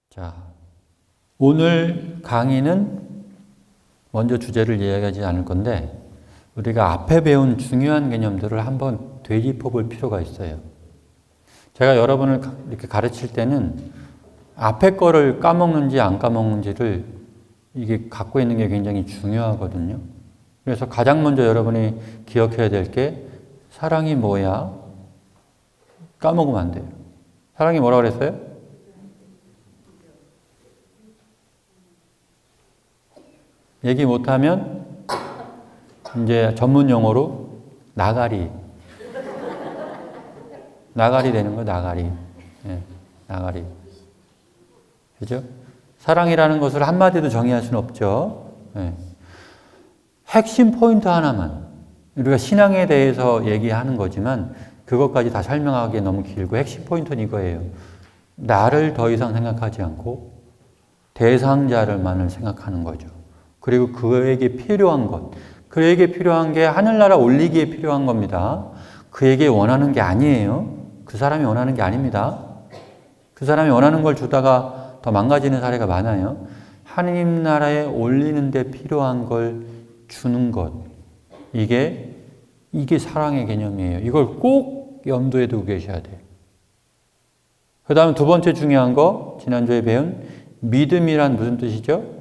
자, 오늘 강의는 먼저 주제를 이야기하지 않을 건데 우리가 앞에 배운 중요한 개념들을 한번 되짚어 볼 필요가 있어요. 제가 여러분을 이렇게 가르칠 때는 앞에 거를 까먹는지 안 까먹는지를 이게 갖고 있는 게 굉장히 중요하거든요. 그래서 가장 먼저 여러분이 기억해야 될 게 사랑이 뭐야? 까먹으면 안 돼요. 사랑이 뭐라고 그랬어요? 얘기 못하면 이제 전문 용어로 나가리. 나가리 되는 거, 나가리. 네, 나가리. 그죠? 사랑이라는 것을 한마디로 정의할 수는 없죠. 네. 핵심 포인트 하나만. 우리가 신앙에 대해서 얘기하는 거지만 그것까지 다 설명하기에 너무 길고 핵심 포인트는 이거예요. 나를 더 이상 생각하지 않고 대상자를만을 생각하는 거죠. 그리고 그에게 필요한 것. 그에게 필요한 게 하늘나라 올리기에 필요한 겁니다. 그에게 원하는 게 아니에요. 그 사람이 원하는 게 아닙니다. 그 사람이 원하는 걸 주다가 더 망가지는 사례가 많아요. 하느님 나라에 올리는 데 필요한 걸 주는 것. 이게 사랑의 개념이에요. 이걸 꼭 염두에 두고 계셔야 돼요. 그 다음 두 번째 중요한 거, 지난주에 배운 믿음이란 무슨 뜻이죠?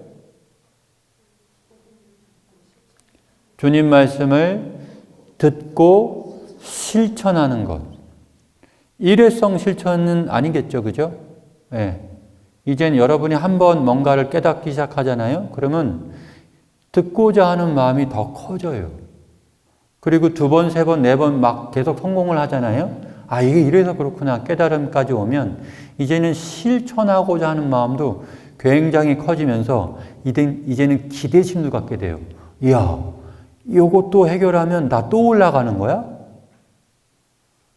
주님 말씀을 듣고 실천하는 것. 일회성 실천은 아니겠죠, 그죠? 네. 이젠 여러분이 한번 뭔가를 깨닫기 시작하잖아요. 그러면 듣고자 하는 마음이 더 커져요. 그리고 두 번, 세 번, 네 번 막 계속 성공을 하잖아요. 아, 이게 이래서 그렇구나. 깨달음까지 오면 이제는 실천하고자 하는 마음도 굉장히 커지면서 이제는 기대심도 갖게 돼요. 이야, 이것도 해결하면 나 또 올라가는 거야?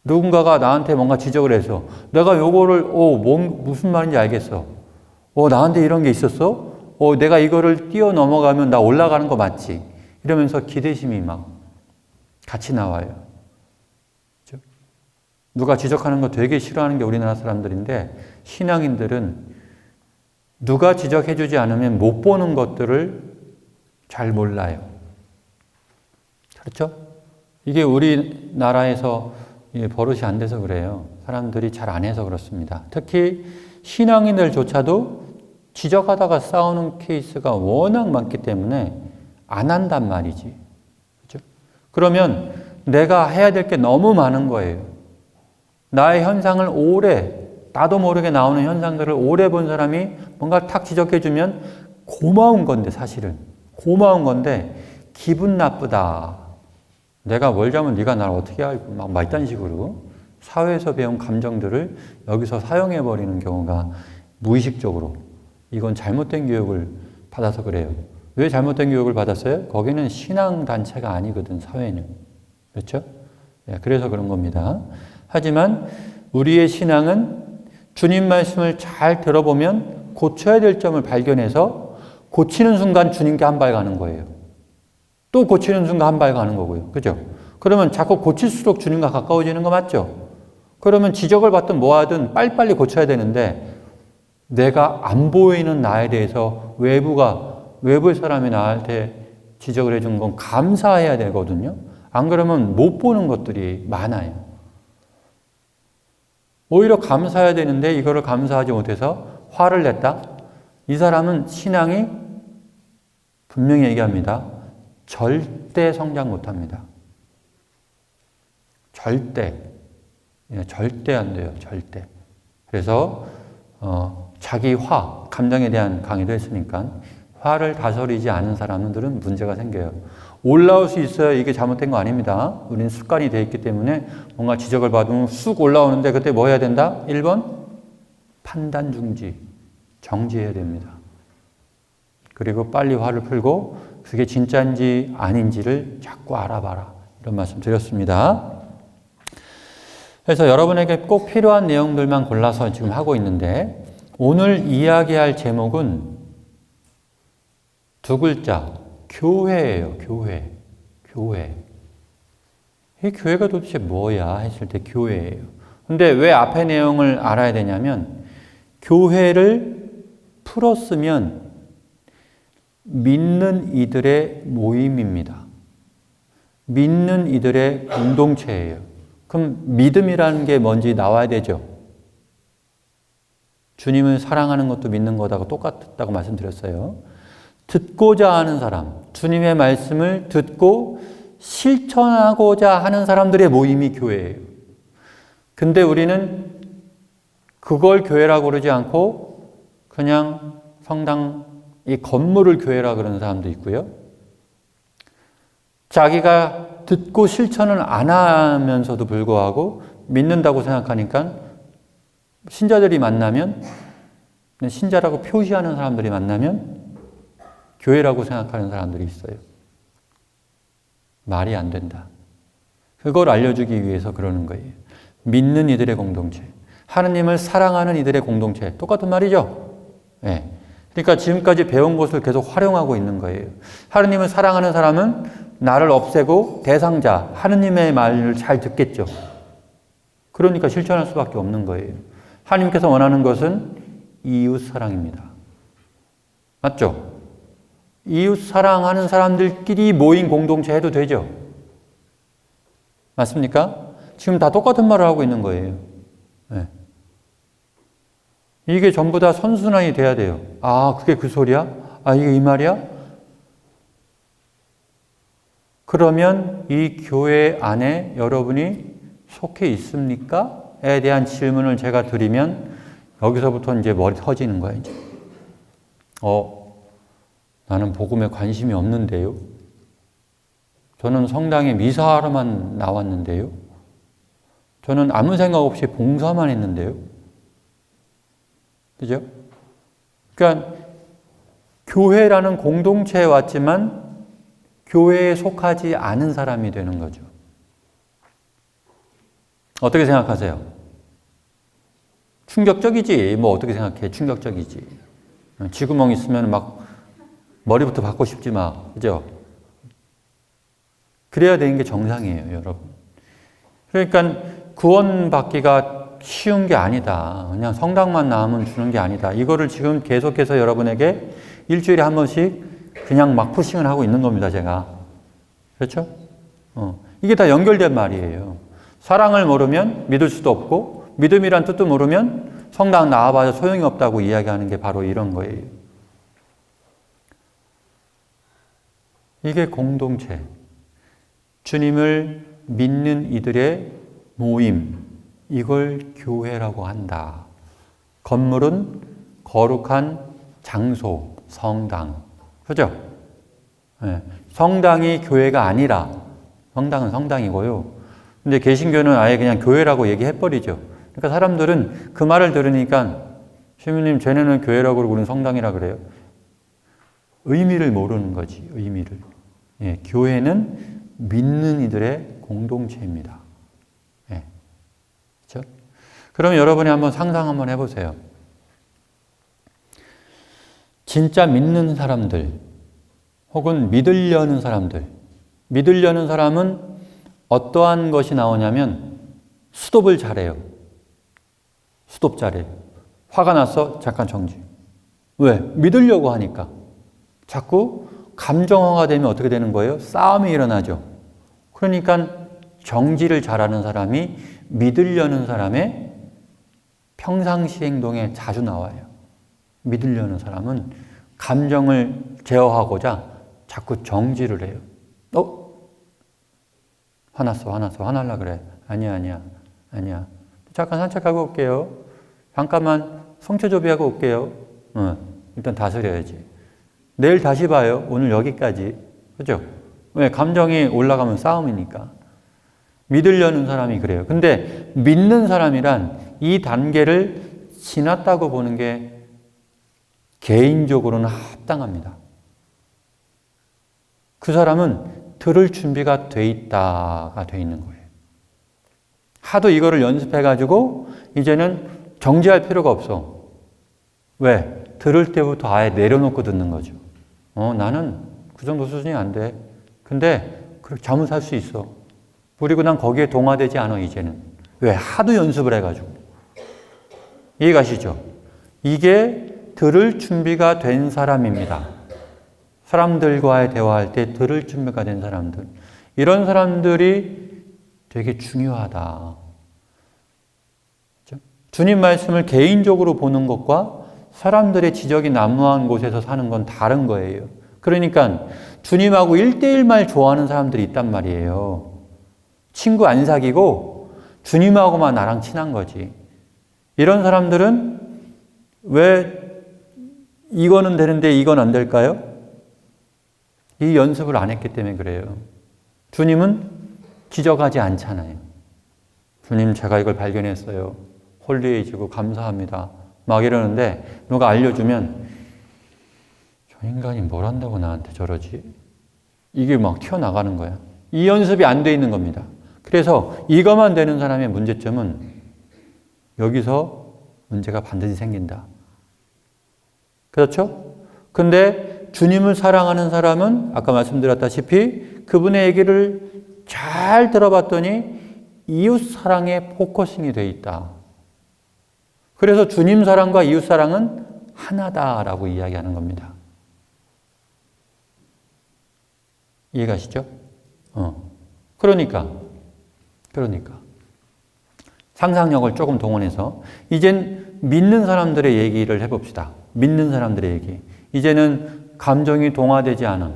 누군가가 나한테 뭔가 지적을 해서 내가 요거를 무슨 말인지 알겠어. 나한테 이런 게 있었어? 내가 이거를 뛰어넘어가면 나 올라가는 거 맞지? 이러면서 기대심이 막 같이 나와요. 그렇죠? 누가 지적하는 거 되게 싫어하는 게 우리나라 사람들인데 신앙인들은 누가 지적해주지 않으면 못 보는 것들을 잘 몰라요. 그렇죠? 이게 우리나라에서 버릇이 안 돼서 그래요. 사람들이 잘 안 해서 그렇습니다. 특히 신앙인들조차도 지적하다가 싸우는 케이스가 워낙 많기 때문에 안 한단 말이지. 그렇죠? 그러면 내가 해야 될 게 너무 많은 거예요. 나의 현상을 나도 모르게 나오는 현상들을 오래 본 사람이 뭔가 탁 지적해주면 고마운 건데, 사실은. 고마운 건데, 기분 나쁘다. 내가 뭘 잘못 네가 나를 어떻게 알고 막 이딴 식으로 사회에서 배운 감정들을 여기서 사용해버리는 경우가 무의식적으로 이건 잘못된 교육을 받아서 그래요. 왜 잘못된 교육을 받았어요? 거기는 신앙단체가 아니거든, 사회는. 그렇죠? 그래서 그런 겁니다. 하지만 우리의 신앙은 주님 말씀을 잘 들어보면 고쳐야 될 점을 발견해서 고치는 순간 주님께 한 발 가는 거예요. 또 고치는 순간 한 발 가는 거고요. 그죠? 그러면 자꾸 고칠수록 주님과 가까워지는 거 맞죠? 그러면 지적을 받든 뭐 하든 빨리빨리 고쳐야 되는데 내가 안 보이는 나에 대해서 외부의 사람이 나한테 지적을 해준 건 감사해야 되거든요. 안 그러면 못 보는 것들이 많아요. 오히려 감사해야 되는데 이거를 감사하지 못해서 화를 냈다? 이 사람은 신앙이 분명히 얘기합니다. 절대 성장 못합니다. 절대 안 돼요. 절대. 그래서 자기 감정에 대한 강의도 했으니까 화를 다스리지 않은 사람들은 문제가 생겨요. 올라올 수 있어요. 이게 잘못된 거 아닙니다. 우리는 습관이 되어 있기 때문에 뭔가 지적을 받으면 쑥 올라오는데 그때 뭐 해야 된다? 1번 판단 중지, 정지해야 됩니다. 그리고 빨리 화를 풀고 그게 진짜인지 아닌지를 자꾸 알아봐라. 이런 말씀 드렸습니다. 그래서 여러분에게 꼭 필요한 내용들만 골라서 지금 하고 있는데 오늘 이야기할 제목은 두 글자, 교회예요. 교회. 이 교회가 도대체 뭐야 했을 때 교회예요. 근데 왜 앞에 내용을 알아야 되냐면 교회를 풀었으면 믿는 이들의 모임입니다. 믿는 이들의 공동체예요. 그럼 믿음이라는 게 뭔지 나와야 되죠. 주님을 사랑하는 것도 믿는 거하고 똑같다고 말씀드렸어요. 듣고자 하는 사람, 주님의 말씀을 듣고 실천하고자 하는 사람들의 모임이 교회예요. 근데 우리는 그걸 교회라고 그러지 않고 그냥 성당 이 건물을 교회라 그러는 사람도 있고요. 자기가 듣고 실천을 안 하면서도 불구하고 믿는다고 생각하니까 신자들이 만나면, 신자라고 표시하는 사람들이 만나면 교회라고 생각하는 사람들이 있어요. 말이 안 된다. 그걸 알려주기 위해서 그러는 거예요. 믿는 이들의 공동체, 하느님을 사랑하는 이들의 공동체, 똑같은 말이죠. 네. 그러니까 지금까지 배운 것을 계속 활용하고 있는 거예요. 하느님을 사랑하는 사람은 나를 없애고 대상자, 하느님의 말을 잘 듣겠죠. 그러니까 실천할 수밖에 없는 거예요. 하나님께서 원하는 것은 이웃 사랑입니다. 맞죠? 이웃 사랑하는 사람들끼리 모인 공동체 해도 되죠? 맞습니까? 지금 다 똑같은 말을 하고 있는 거예요. 네. 이게 전부 다 선순환이 돼야 돼요. 아, 그게 그 소리야? 아, 이게 이 말이야? 그러면 이 교회 안에 여러분이 속해 있습니까? 에 대한 질문을 제가 드리면 여기서부터 이제 머리 터지는 거야, 이제. 나는 복음에 관심이 없는데요. 저는 성당에 미사하러만 나왔는데요. 저는 아무 생각 없이 봉사만 했는데요. 그죠? 그러니까 교회라는 공동체에 왔지만 교회에 속하지 않은 사람이 되는 거죠. 어떻게 생각하세요? 충격적이지. 뭐 어떻게 생각해? 충격적이지. 쥐구멍 있으면 막 머리부터 받고 싶지 막. 그죠? 그래야 되는 게 정상이에요, 여러분. 그러니까 구원받기가 쉬운 게 아니다. 그냥 성당만 나오면 주는 게 아니다. 이거를 지금 계속해서 여러분에게 일주일에 한 번씩 그냥 막 푸싱을 하고 있는 겁니다, 제가. 그렇죠? 이게 다 연결된 말이에요. 사랑을 모르면 믿을 수도 없고, 믿음이란 뜻도 모르면 성당 나와봐야 소용이 없다고 이야기하는 게 바로 이런 거예요. 이게 공동체. 주님을 믿는 이들의 모임. 이걸 교회라고 한다. 건물은 거룩한 장소, 성당. 그죠? 네. 성당이 교회가 아니라 성당은 성당이고요. 근데 개신교는 아예 그냥 교회라고 얘기해버리죠. 그러니까 사람들은 그 말을 들으니까 시민님 쟤네는 교회라고 그러고 우리는 성당이라 그래요. 의미를 모르는 거지. 의미를. 예, 교회는 믿는 이들의 공동체입니다. 예. 그렇죠? 그러면 여러분이 한번 상상 한번 해보세요. 진짜 믿는 사람들 혹은 믿으려는 사람들, 믿으려는 사람은 어떠한 것이 나오냐면 수독을 잘해요. 수독 잘해요. 화가 났어? 잠깐 정지. 왜? 믿으려고 하니까. 자꾸 감정화가 되면 어떻게 되는 거예요? 싸움이 일어나죠. 그러니까 정지를 잘하는 사람이 믿으려는 사람의 평상시 행동에 자주 나와요. 믿으려는 사람은 감정을 제어하고자 자꾸 정지를 해요. 화날라 그래. 아니야. 잠깐 산책하고 올게요. 잠깐만 성체조비하고 올게요. 일단 다스려야지. 내일 다시 봐요. 오늘 여기까지. 그죠? 왜? 감정이 올라가면 싸움이니까. 믿으려는 사람이 그래요. 근데 믿는 사람이란 이 단계를 지났다고 보는 게 개인적으로는 합당합니다. 그 사람은 들을 준비가 돼 있다가 돼 있는 거예요. 하도 이거를 연습해가지고 이제는 정지할 필요가 없어. 왜? 들을 때부터 아예 내려놓고 듣는 거죠. 나는 그 정도 수준이 안 돼. 근데 그렇게 잠을 살 수 있어. 그리고 난 거기에 동화되지 않아, 이제는. 왜? 하도 연습을 해가지고. 이해가시죠? 이게 들을 준비가 된 사람입니다. 사람들과의 대화할 때 들을 준비가 된 사람들. 이런 사람들이 되게 중요하다. 그렇죠? 주님 말씀을 개인적으로 보는 것과 사람들의 지적이 난무한 곳에서 사는 건 다른 거예요. 그러니까 주님하고 1대1만 좋아하는 사람들이 있단 말이에요. 친구 안 사귀고 주님하고만 나랑 친한 거지. 이런 사람들은 왜 이거는 되는데 이건 안 될까요? 이 연습을 안 했기 때문에 그래요. 주님은 지적하지 않잖아요. 주님, 제가 이걸 발견했어요. 홀리해지고 감사합니다. 막 이러는데 누가 알려주면 저 인간이 뭘 한다고 나한테 저러지? 이게 막 튀어나가는 거야. 이 연습이 안 돼 있는 겁니다. 그래서 이것만 되는 사람의 문제점은 여기서 문제가 반드시 생긴다. 그렇죠? 근데 주님을 사랑하는 사람은 아까 말씀드렸다시피 그분의 얘기를 잘 들어봤더니 이웃 사랑에 포커싱이 돼 있다. 그래서 주님 사랑과 이웃 사랑은 하나다라고 이야기하는 겁니다. 이해가시죠? 그러니까 상상력을 조금 동원해서 이젠 믿는 사람들의 얘기를 해봅시다. 믿는 사람들의 얘기. 이제는 감정이 동화되지 않은,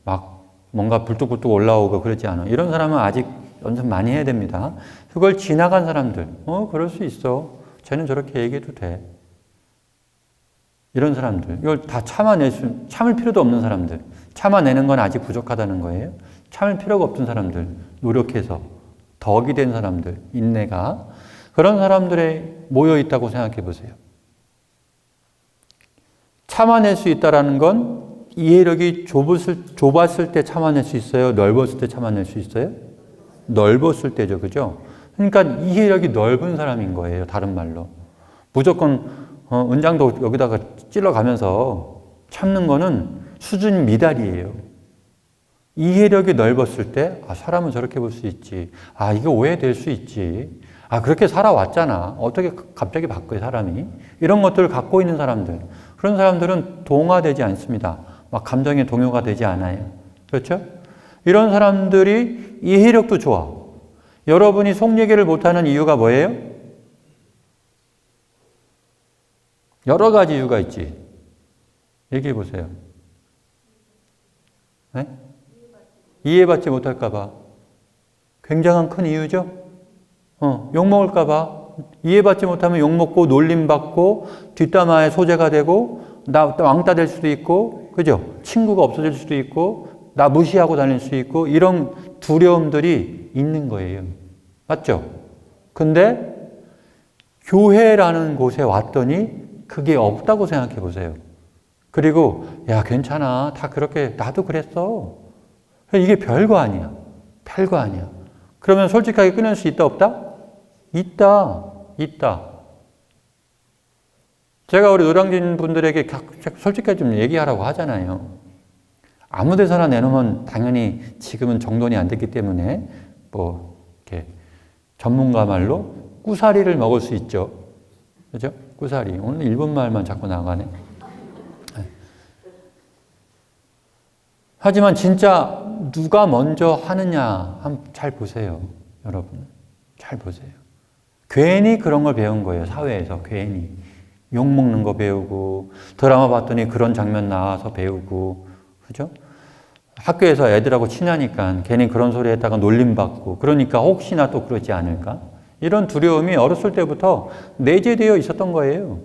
막 뭔가 불뚝불뚝 올라오고 그러지 않은 이런 사람은 아직 연습 많이 해야 됩니다. 그걸 지나간 사람들, 그럴 수 있어. 쟤는 저렇게 얘기해도 돼. 이런 사람들, 이걸 다 참을 필요도 없는 사람들, 참아내는 건 아직 부족하다는 거예요. 참을 필요가 없던 사람들, 노력해서 덕이 된 사람들, 인내가 그런 사람들에 모여 있다고 생각해 보세요. 참아낼 수 있다라는 건 이해력이 좁았을 때 참아낼 수 있어요? 넓었을 때 참아낼 수 있어요? 넓었을 때죠. 그죠? 그러니까 이해력이 넓은 사람인 거예요. 다른 말로. 무조건 은장도 여기다가 찔러가면서 참는 거는 수준 미달이에요. 이해력이 넓었을 때 사람은 저렇게 볼 수 있지. 이게 오해될 수 있지. 그렇게 살아왔잖아. 어떻게 갑자기 바뀌어요, 사람이. 이런 것들을 갖고 있는 사람들. 그런 사람들은 동화되지 않습니다. 막 감정에 동요가 되지 않아요. 그렇죠? 이런 사람들이 이해력도 좋아. 여러분이 속 얘기를 못하는 이유가 뭐예요? 여러 가지 이유가 있지. 얘기해 보세요. 네? 이해받지 못할까봐. 굉장한 큰 이유죠? 욕먹을까봐. 이해받지 못하면 욕먹고 놀림받고 뒷담화의 소재가 되고 나 왕따 될 수도 있고, 그죠? 친구가 없어질 수도 있고 나 무시하고 다닐 수 있고 이런 두려움들이 있는 거예요. 맞죠? 근데 교회라는 곳에 왔더니 그게 없다고 생각해 보세요. 그리고 야 괜찮아. 다 그렇게 나도 그랬어. 이게 별거 아니야. 별거 아니야. 그러면 솔직하게 끊을 수 있다 없다? 있다. 제가 우리 노량진 분들에게 솔직하게 좀 얘기하라고 하잖아요. 아무 데서나 내놓으면 당연히 지금은 정돈이 안 됐기 때문에 이렇게 전문가 말로 꾸사리를 먹을 수 있죠. 그죠? 꾸사리. 오늘 일본 말만 자꾸 나가네. 하지만 진짜 누가 먼저 하느냐 잘 보세요. 여러분. 잘 보세요. 괜히 그런 걸 배운 거예요. 사회에서 괜히. 욕먹는 거 배우고 드라마 봤더니 그런 장면 나와서 배우고 그죠? 학교에서 애들하고 친하니까 괜히 그런 소리 했다가 놀림받고 그러니까 혹시나 또 그러지 않을까? 이런 두려움이 어렸을 때부터 내재되어 있었던 거예요.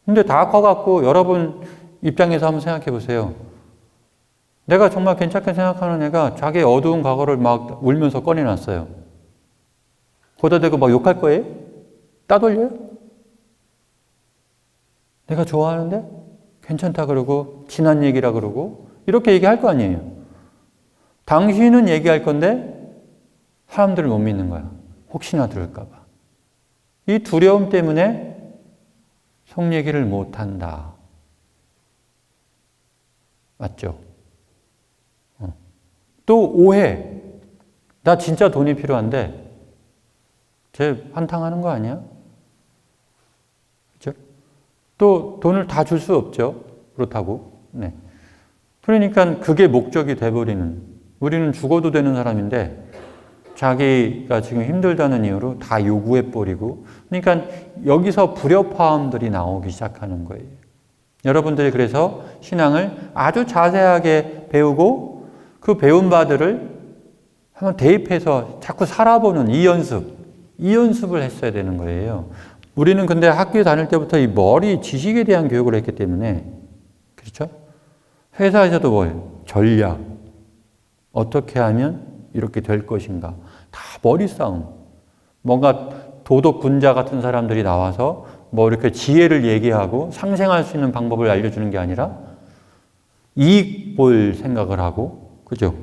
근데 다 커갖고 여러분 입장에서 한번 생각해 보세요. 내가 정말 괜찮게 생각하는 애가 자기의 어두운 과거를 막 울면서 꺼내놨어요. 거기다 대고 막 욕할 거예요? 따돌려요? 내가 좋아하는데? 괜찮다 그러고 지난 얘기라 그러고 이렇게 얘기할 거 아니에요. 당신은 얘기할 건데 사람들을 못 믿는 거야. 혹시나 들을까 봐. 이 두려움 때문에 속 얘기를 못 한다. 맞죠? 또 오해. 나 진짜 돈이 필요한데 쟤 한탕하는 거 아니야? 그죠? 또 돈을 다 줄 수 없죠. 그렇다고. 네. 그러니까 그게 목적이 돼버리는, 우리는 죽어도 되는 사람인데 자기가 지금 힘들다는 이유로 다 요구해버리고, 그러니까 여기서 불협화음들이 나오기 시작하는 거예요. 여러분들이 그래서 신앙을 아주 자세하게 배우고 그 배운 바들을 한번 대입해서 자꾸 살아보는 이 연습을 했어야 되는 거예요. 우리는 근데 학교에 다닐 때부터 이 머리 지식에 대한 교육을 했기 때문에, 그렇죠? 회사에서도 뭐 전략, 어떻게 하면 이렇게 될 것인가, 다 머리 싸움. 뭔가 도덕 군자 같은 사람들이 나와서 뭐 이렇게 지혜를 얘기하고 상생할 수 있는 방법을 알려주는 게 아니라 이익 볼 생각을 하고, 그죠?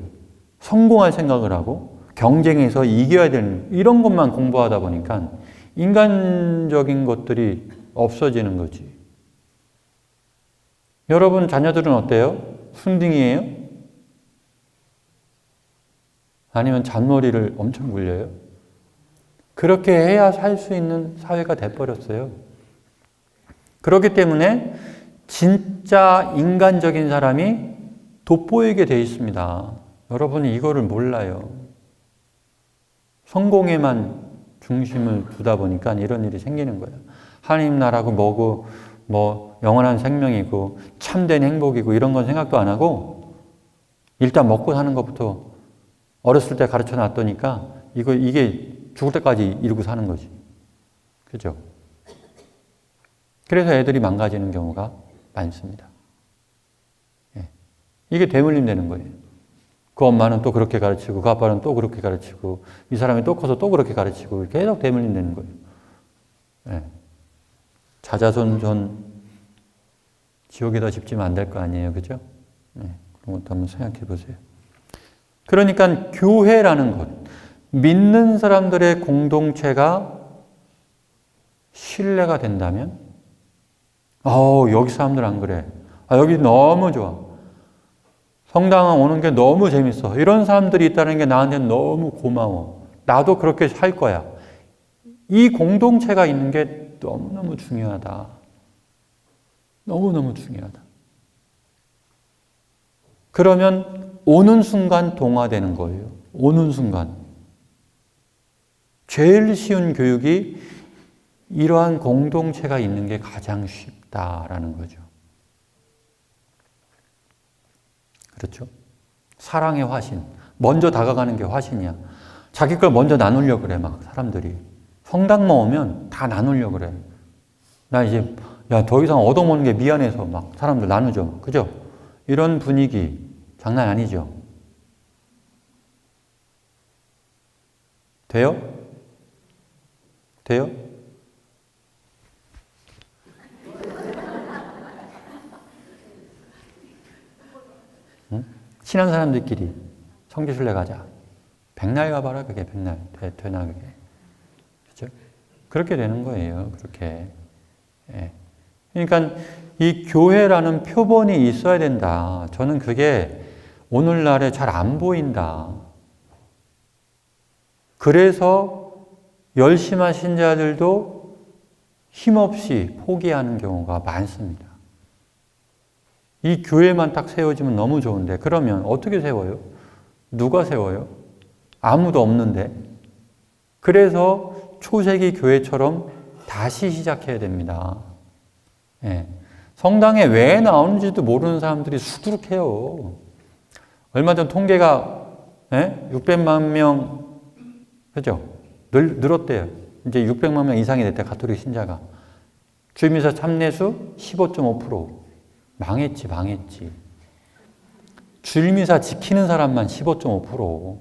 성공할 생각을 하고 경쟁에서 이겨야 되는 이런 것만 공부하다 보니까 인간적인 것들이 없어지는 거지. 여러분 자녀들은 어때요? 순둥이에요? 아니면 잔머리를 엄청 굴려요? 그렇게 해야 살 수 있는 사회가 돼버렸어요. 그렇기 때문에 진짜 인간적인 사람이 돋보이게 돼 있습니다. 여러분이 이거를 몰라요. 성공에만 중심을 두다 보니까 이런 일이 생기는 거예요. 하나님 나라고 뭐고, 뭐 영원한 생명이고 참된 행복이고 이런 건 생각도 안 하고 일단 먹고 사는 것부터 어렸을 때 가르쳐 놨더니까 이게 죽을 때까지 이루고 사는 거지. 그죠? 그래서 애들이 망가지는 경우가 많습니다. 예. 이게 대물림 되는 거예요. 그 엄마는 또 그렇게 가르치고 그 아빠는 또 그렇게 가르치고 이 사람이 또 커서 또 그렇게 가르치고 계속 대물림 되는 거예요. 예. 자자손손 지옥에다 집지면 안 될 거 아니에요. 그죠? 예. 그런 것도 한번 생각해 보세요. 그러니까 교회라는 것, 믿는 사람들의 공동체가 신뢰가 된다면, 여기 사람들 안 그래. 여기 너무 좋아. 성당 오는 게 너무 재밌어. 이런 사람들이 있다는 게 나한테는 너무 고마워. 나도 그렇게 살 거야. 이 공동체가 있는 게 너무너무 중요하다. 너무너무 중요하다. 그러면 오는 순간 동화되는 거예요. 오는 순간. 제일 쉬운 교육이 이러한 공동체가 있는 게 가장 쉽다라는 거죠. 그렇죠? 사랑의 화신. 먼저 다가가는 게 화신이야. 자기 걸 먼저 나누려고 그래, 막 사람들이. 성당만 오면 다 나누려고 그래. 나 이제, 더 이상 얻어먹는 게 미안해서 막 사람들 나누죠. 그죠? 이런 분위기. 장난 아니죠? 돼요? 돼요? 응? 친한 사람들끼리 성지순례 가자. 백날 가봐라, 그게 백날. 되나, 그게. 그죠? 그렇게 되는 거예요, 그렇게. 예. 그러니까 이 교회라는 표본이 있어야 된다. 저는 그게 오늘날에 잘 안 보인다. 그래서 열심한 신자들도 힘없이 포기하는 경우가 많습니다. 이 교회만 딱 세워지면 너무 좋은데, 그러면 어떻게 세워요? 누가 세워요? 아무도 없는데. 그래서 초세기 교회처럼 다시 시작해야 됩니다. 예. 성당에 왜 나오는지도 모르는 사람들이 수두룩해요. 얼마 전 통계가 600만 명, 그죠? 늘었대요. 이제 600만 명 이상이 됐대, 가톨릭 신자가. 주임미사 참례수 15.5%. 망했지. 주일미사 지키는 사람만 15.5%.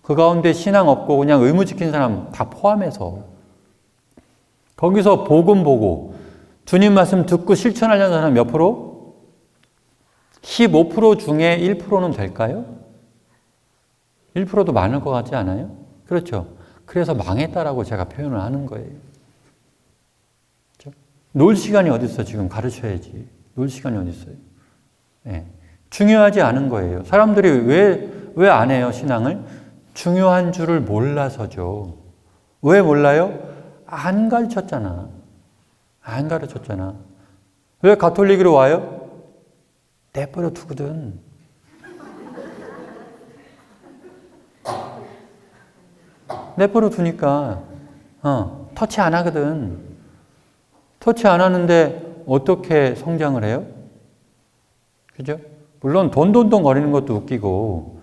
그 가운데 신앙 없고 그냥 의무 지키는 사람 다 포함해서. 거기서 복음 보고 주님 말씀 듣고 실천하려는 사람 몇 프로? 15% 중에 1%는 될까요? 1%도 많을 것 같지 않아요? 그렇죠. 그래서 망했다라고 제가 표현을 하는 거예요. 그렇죠? 놀 시간이 어디 있어? 지금 가르쳐야지. 놀 시간이 어디 있어요? 네. 중요하지 않은 거예요. 사람들이 왜 안 해요, 신앙을? 중요한 줄을 몰라서죠. 왜 몰라요? 안 가르쳤잖아. 왜 가톨릭으로 와요? 내버려 두거든. 내버려 두니까 터치 안 하거든. 터치 안 하는데 어떻게 성장을 해요? 그죠? 물론 돈돈돈 거리는 것도 웃기고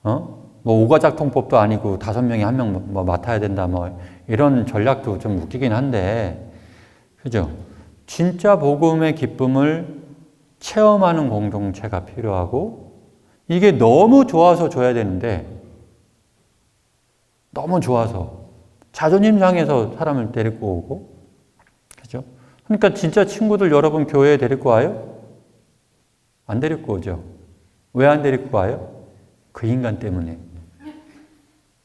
뭐 오가작통법도 아니고 5명이 1명 뭐 맡아야 된다 뭐 이런 전략도 좀 웃기긴 한데, 그죠? 진짜 복음의 기쁨을 체험하는 공동체가 필요하고, 이게 너무 좋아서 줘야 되는데, 너무 좋아서 자존심 상해서 사람을 데리고 오고, 그죠? 그러니까 진짜 친구들 여러분 교회에 데리고 와요? 안 데리고 오죠. 왜 안 데리고 와요? 그 인간 때문에.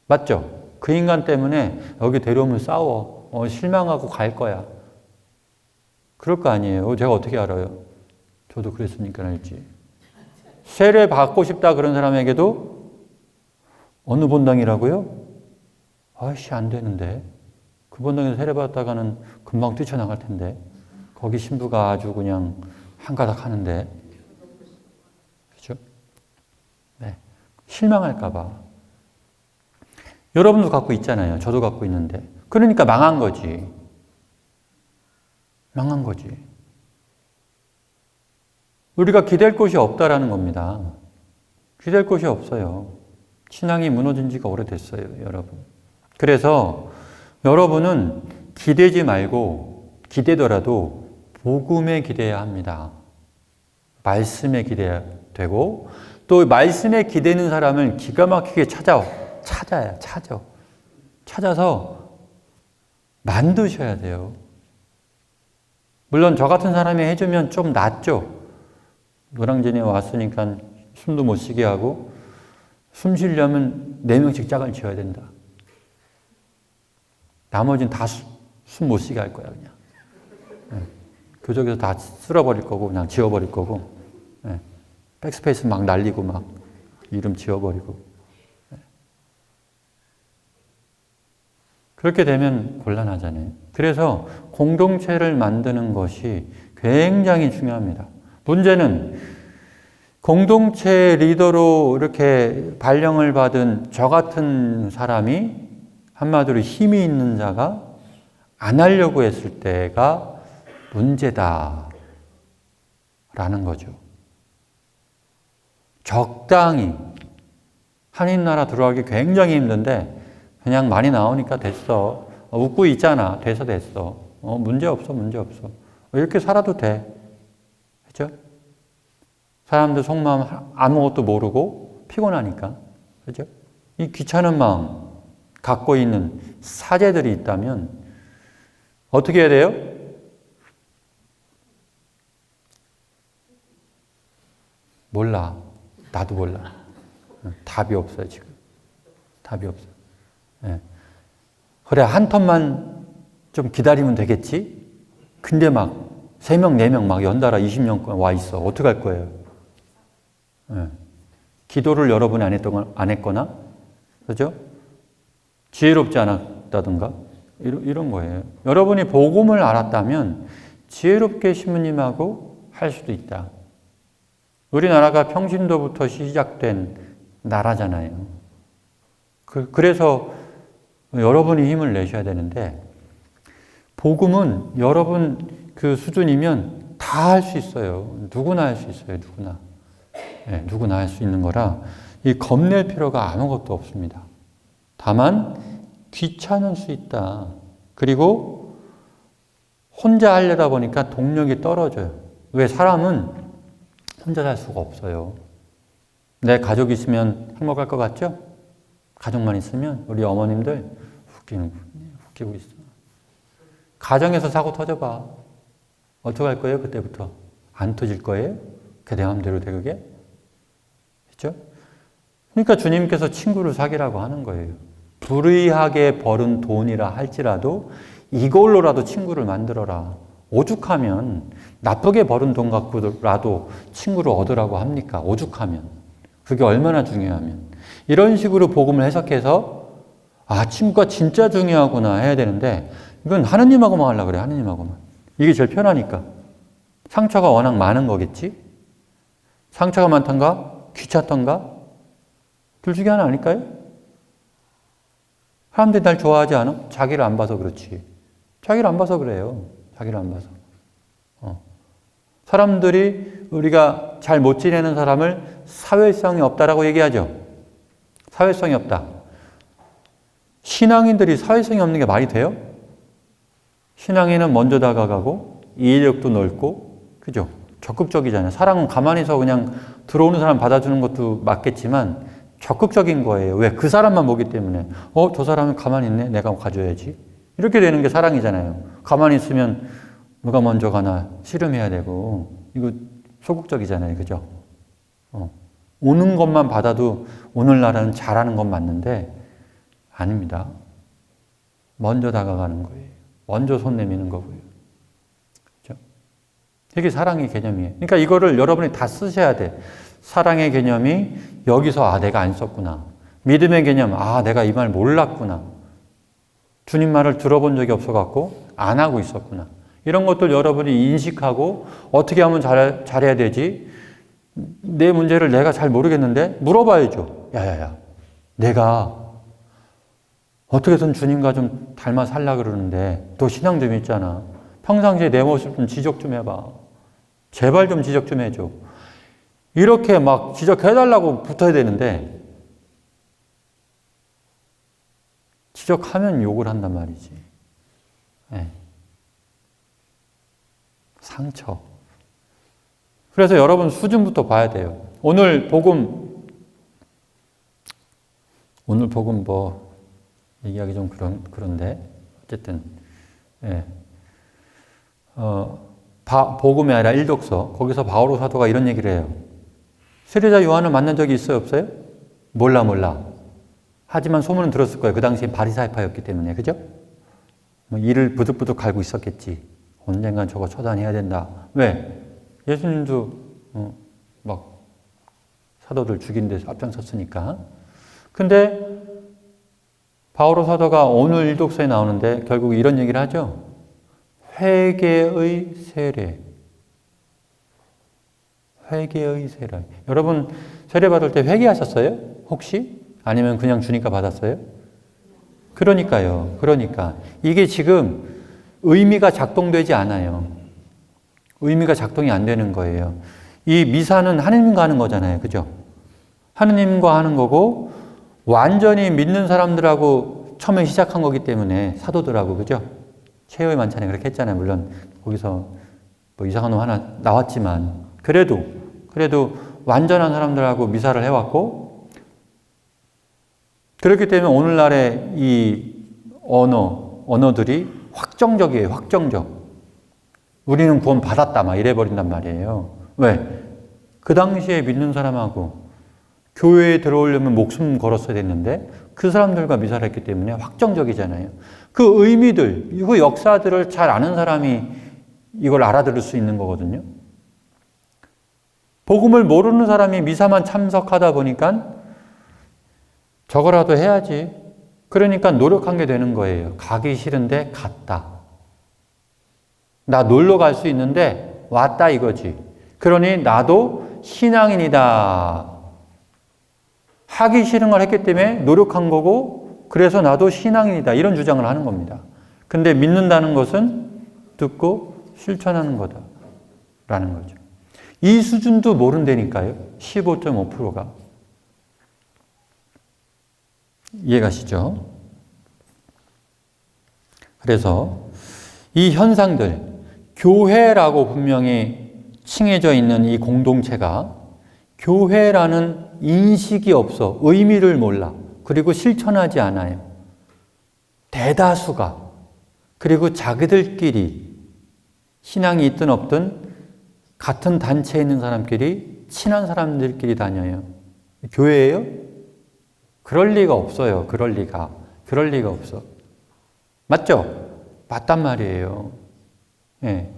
맞죠? 그 인간 때문에 여기 데려오면 싸워. 실망하고 갈 거야. 그럴 거 아니에요. 제가 어떻게 알아요? 저도 그랬으니까 알지. 세례 받고 싶다 그런 사람에게도 어느 본당이라고요? 아이씨, 안 되는데. 그 본당에서 세례 받다가는 금방 뛰쳐나갈 텐데. 거기 신부가 아주 그냥 한가닥 하는데. 그죠? 네. 실망할까봐. 여러분도 갖고 있잖아요. 저도 갖고 있는데. 그러니까 망한 거지. 망한 거지. 우리가 기댈 곳이 없다라는 겁니다. 기댈 곳이 없어요. 신앙이 무너진 지가 오래됐어요, 여러분. 그래서 여러분은 기대지 말고, 기대더라도 복음에 기대해야 합니다. 말씀에 기대해야 되고, 또 말씀에 기대는 사람을 기가 막히게 찾아서 만드셔야 돼요. 물론 저 같은 사람이 해주면 좀 낫죠. 노량진에 왔으니까 숨도 못 쉬게 하고, 숨 쉬려면 4명씩 짝을 지어야 된다. 나머지는 다 숨 못 쉬게 할 거야, 그냥. 교적에서 다 쓸어버릴 거고, 그냥 지워버릴 거고, 백스페이스 막 날리고, 막 이름 지워버리고. 그렇게 되면 곤란하잖아요. 그래서 공동체를 만드는 것이 굉장히 중요합니다. 문제는 공동체 리더로 이렇게 발령을 받은 저 같은 사람이, 한마디로 힘이 있는 자가 안 하려고 했을 때가 문제다라는 거죠. 적당히, 한인 나라 들어가기 굉장히 힘든데 그냥 많이 나오니까 됐어. 웃고 있잖아. 됐어. 문제 없어. 이렇게 살아도 돼. 그죠? 사람들 속마음 아무것도 모르고 피곤하니까. 그죠? 이 귀찮은 마음 갖고 있는 사제들이 있다면 어떻게 해야 돼요? 몰라. 나도 몰라. 답이 없어요, 지금. 답이 없어. 그래, 한 턴만 좀 기다리면 되겠지? 근데 막 3명, 4명 막 연달아 20년 와 있어. 어떡할 거예요? 기도를 여러분이 안 했거나, 그죠? 지혜롭지 않았다든가, 이런 거예요. 여러분이 복음을 알았다면 지혜롭게 신부님하고 할 수도 있다. 우리나라가 평신도부터 시작된 나라잖아요. 그래서 여러분이 힘을 내셔야 되는데, 복음은 여러분 그 수준이면 다 할 수 있어요. 누구나 할 수 있어요. 누구나 할 수 있는 거라 이 겁낼 필요가 아무것도 없습니다. 다만 귀찮을 수 있다. 그리고 혼자 하려다 보니까 동력이 떨어져요. 왜? 사람은 혼자 살 수가 없어요. 내 가족이 있으면 행복할 것 같죠? 가족만 있으면 우리 어머님들 웃기고 있어. 가정에서 사고 터져봐. 어떡할 거예요? 그때부터 안 터질 거예요? 내 마음대로 돼 그게? 그렇죠? 그러니까 주님께서 친구를 사귀라고 하는 거예요. 불의하게 벌은 돈이라 할지라도 이걸로라도 친구를 만들어라. 오죽하면 나쁘게 벌은 돈 갖고라도 친구를 얻으라고 합니까? 오죽하면. 그게 얼마나 중요하면. 이런 식으로 복음을 해석해서 친구가 진짜 중요하구나 해야 되는데, 이건 하느님하고만 하려고 그래. 하느님하고만. 이게 제일 편하니까. 상처가 워낙 많은 거겠지? 상처가 많던가? 귀찮던가? 둘 중에 하나 아닐까요? 사람들이 날 좋아하지 않아? 자기를 안 봐서 그렇지. 자기를 안 봐서 그래요. 자기를 안 봐서. 사람들이 우리가 잘 못 지내는 사람을 사회성이 없다라고 얘기하죠. 사회성이 없다. 신앙인들이 사회성이 없는 게 말이 돼요? 신앙인은 먼저 다가가고 이해력도 넓고, 그죠? 적극적이잖아요. 사랑은 가만히서 그냥 들어오는 사람 받아주는 것도 맞겠지만 적극적인 거예요. 왜? 그 사람만 보기 때문에. 저 사람은 가만히 있네. 내가 가져야지. 이렇게 되는 게 사랑이잖아요. 가만히 있으면 누가 먼저 가나 씨름해야 되고, 이거 소극적이잖아요. 그죠? 오는 것만 받아도 오늘날은 잘하는 건 맞는데 아닙니다. 먼저 다가가는 거예요. 먼저 손 내미는 거고요. 그죠? 이게 사랑의 개념이에요. 그러니까 이거를 여러분이 다 쓰셔야 돼. 사랑의 개념이 여기서 내가 안 썼구나. 믿음의 개념, 내가 이 말 몰랐구나. 주님 말을 들어본 적이 없어갖고 안 하고 있었구나. 이런 것들 여러분이 인식하고 어떻게 하면 잘해야 되지? 내 문제를 내가 잘 모르겠는데 물어봐야죠. 야야야, 내가 어떻게든 주님과 좀 닮아 살라 그러는데 너 신앙 좀 있잖아. 평상시에 내 모습 좀 지적 좀 해봐. 제발 좀 지적 좀 해줘. 이렇게 막 지적해달라고 붙어야 되는데 지적하면 욕을 한단 말이지. 네. 상처. 그래서 여러분 수준부터 봐야 돼요. 오늘 복음 뭐 얘기하기 좀 그런데 어쨌든 복음이 아니라 일독서 거기서 바오로 사도가 이런 얘기를 해요. 세례자 요한을 만난 적이 있어요, 없어요? 몰라. 하지만 소문은 들었을 거예요. 그 당시에 바리사이파였기 때문에, 그죠? 이를 부득부득 갈고 있었겠지. 언젠간 저거 처단해야 된다. 왜? 예수님도 막 사도들 죽인 데서 앞장섰으니까. 근데 바오로 사도가 오늘 일독서에 나오는데 결국 이런 얘기를 하죠. 회개의 세례. 회개의 세례. 여러분 세례 받을 때 회개하셨어요? 혹시? 아니면 그냥 주니까 받았어요? 그러니까요. 그러니까 이게 지금 의미가 작동되지 않아요. 의미가 작동이 안 되는 거예요. 이 미사는 하느님과 하는 거잖아요. 그죠? 하느님과 하는 거고 완전히 믿는 사람들하고 처음에 시작한 거기 때문에 사도들하고, 그죠? 최후의 만찬에 그렇게 했잖아요. 물론 거기서 뭐 이상한 놈 하나 나왔지만 그래도 완전한 사람들하고 미사를 해왔고, 그렇기 때문에 오늘날의 이 언어들이 확정적이에요. 확정적. 우리는 구원 받았다 막 이래버린단 말이에요. 왜? 그 당시에 믿는 사람하고 교회에 들어오려면 목숨 걸었어야 됐는데 그 사람들과 미사를 했기 때문에 확정적이잖아요. 그 의미들, 그 역사들을 잘 아는 사람이 이걸 알아들을 수 있는 거거든요. 복음을 모르는 사람이 미사만 참석하다 보니까 저거라도 해야지. 그러니까 노력한 게 되는 거예요. 가기 싫은데 갔다. 나 놀러 갈 수 있는데 왔다 이거지. 그러니 나도 신앙인이다. 하기 싫은 걸 했기 때문에 노력한 거고, 그래서 나도 신앙인이다. 이런 주장을 하는 겁니다. 근데 믿는다는 것은 듣고 실천하는 거다. 라는 거죠. 이 수준도 모른다니까요. 15.5%가. 이해가시죠? 그래서 이 현상들, 교회라고 분명히 칭해져 있는 이 공동체가 교회라는 인식이 없어. 의미를 몰라. 그리고 실천하지 않아요. 대다수가. 그리고 자기들끼리 신앙이 있든 없든 같은 단체에 있는 사람끼리, 친한 사람들끼리 다녀요. 교회예요? 그럴 리가 없어요. 그럴 리가 없어. 맞죠? 맞단 말이에요. 예.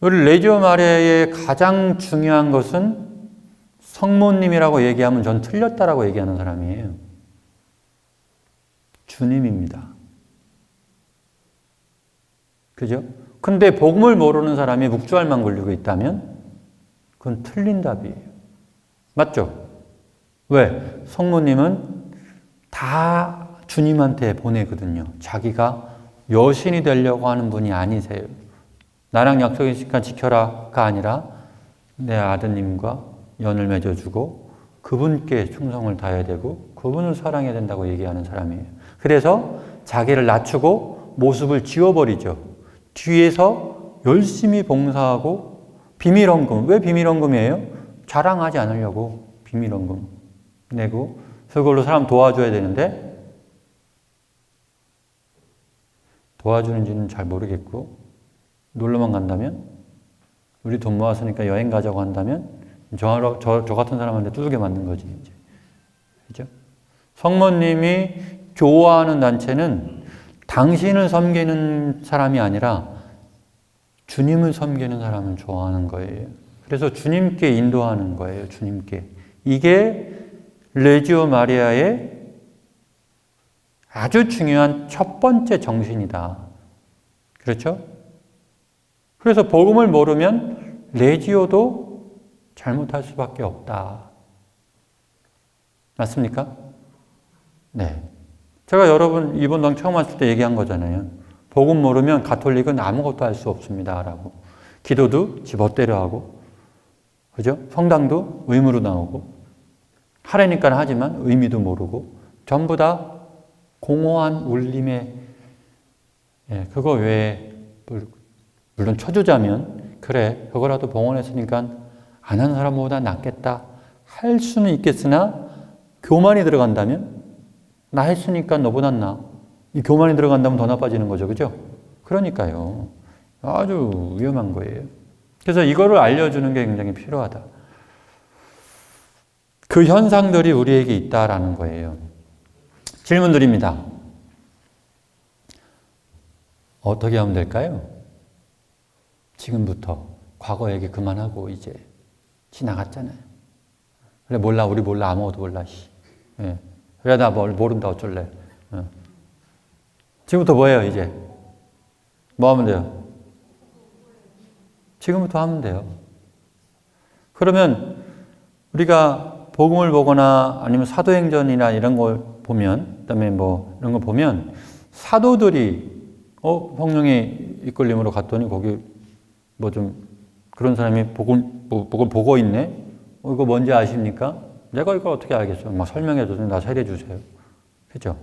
우리 레지오 마리아의 가장 중요한 것은 성모님이라고 얘기하면 전 틀렸다라고 얘기하는 사람이에요. 주님입니다. 그죠? 근데 복음을 모르는 사람이 묵주알만 굴리고 있다면 그건 틀린 답이에요. 맞죠? 왜? 성모님은 다 주님한테 보내거든요. 자기가 여신이 되려고 하는 분이 아니세요. 나랑 약속의 시간 지켜라가 아니라 내 아드님과 연을 맺어주고 그분께 충성을 다해야 되고 그분을 사랑해야 된다고 얘기하는 사람이에요. 그래서 자기를 낮추고 모습을 지워버리죠. 뒤에서 열심히 봉사하고 비밀헌금. 왜 비밀헌금이에요? 자랑하지 않으려고 비밀헌금 내고 그걸로 사람 도와줘야 되는데 도와주는지는 잘 모르겠고 놀러만 간다면 우리 돈 모았으니까 여행 가자고 한다면 저 같은 사람한테 두들겨 맞는 거지 이제. 그죠? 성모님이 좋아하는 단체는 당신을 섬기는 사람이 아니라 주님을 섬기는 사람을 좋아하는 거예요. 그래서 주님께 인도하는 거예요. 주님께. 이게 레지오 마리아의 아주 중요한 첫 번째 정신이다. 그렇죠? 그래서 복음을 모르면 레지오도 잘못할 수밖에 없다. 맞습니까? 네. 제가 여러분 이번당 처음 왔을 때 얘기한 거잖아요. 복음 모르면 가톨릭은 아무것도 할 수 없습니다. 라고. 기도도 지멋대로 하고, 그죠? 성당도 의무로 나오고, 하라니까 하지만 의미도 모르고, 전부 다 공허한 울림에, 그거 외에, 물론 쳐주자면, 그래, 그거라도 봉헌했으니까 안 한 사람보다 낫겠다. 할 수는 있겠으나, 교만이 들어간다면, 나 했으니까 너보다 나. 이 교만이 들어간다면 더 나빠지는 거죠. 그죠? 그러니까요. 아주 위험한 거예요. 그래서 이거를 알려주는 게 굉장히 필요하다. 그 현상들이 우리에게 있다라는 거예요. 질문 드립니다. 어떻게 하면 될까요? 지금부터 과거 얘기 그만하고 이제 지나갔잖아요. 그래 몰라 우리 몰라 아무것도 몰라. 예. 그래 나 뭘 모른다 어쩔래. 지금부터 뭐예요 이제? 뭐 하면 돼요? 지금부터 하면 돼요. 그러면 우리가 복음을 보거나 아니면 사도행전이나 이런 걸 보면, 그다음에 뭐 이런 거 보면 사도들이 성령의 이끌림으로 갔더니 거기 뭐 좀 그런 사람이 복을 보고 있네. 이거 뭔지 아십니까? 내가 이걸 어떻게 알겠어요? 막 설명해 주세요. 나 세례 주세요. 그죠?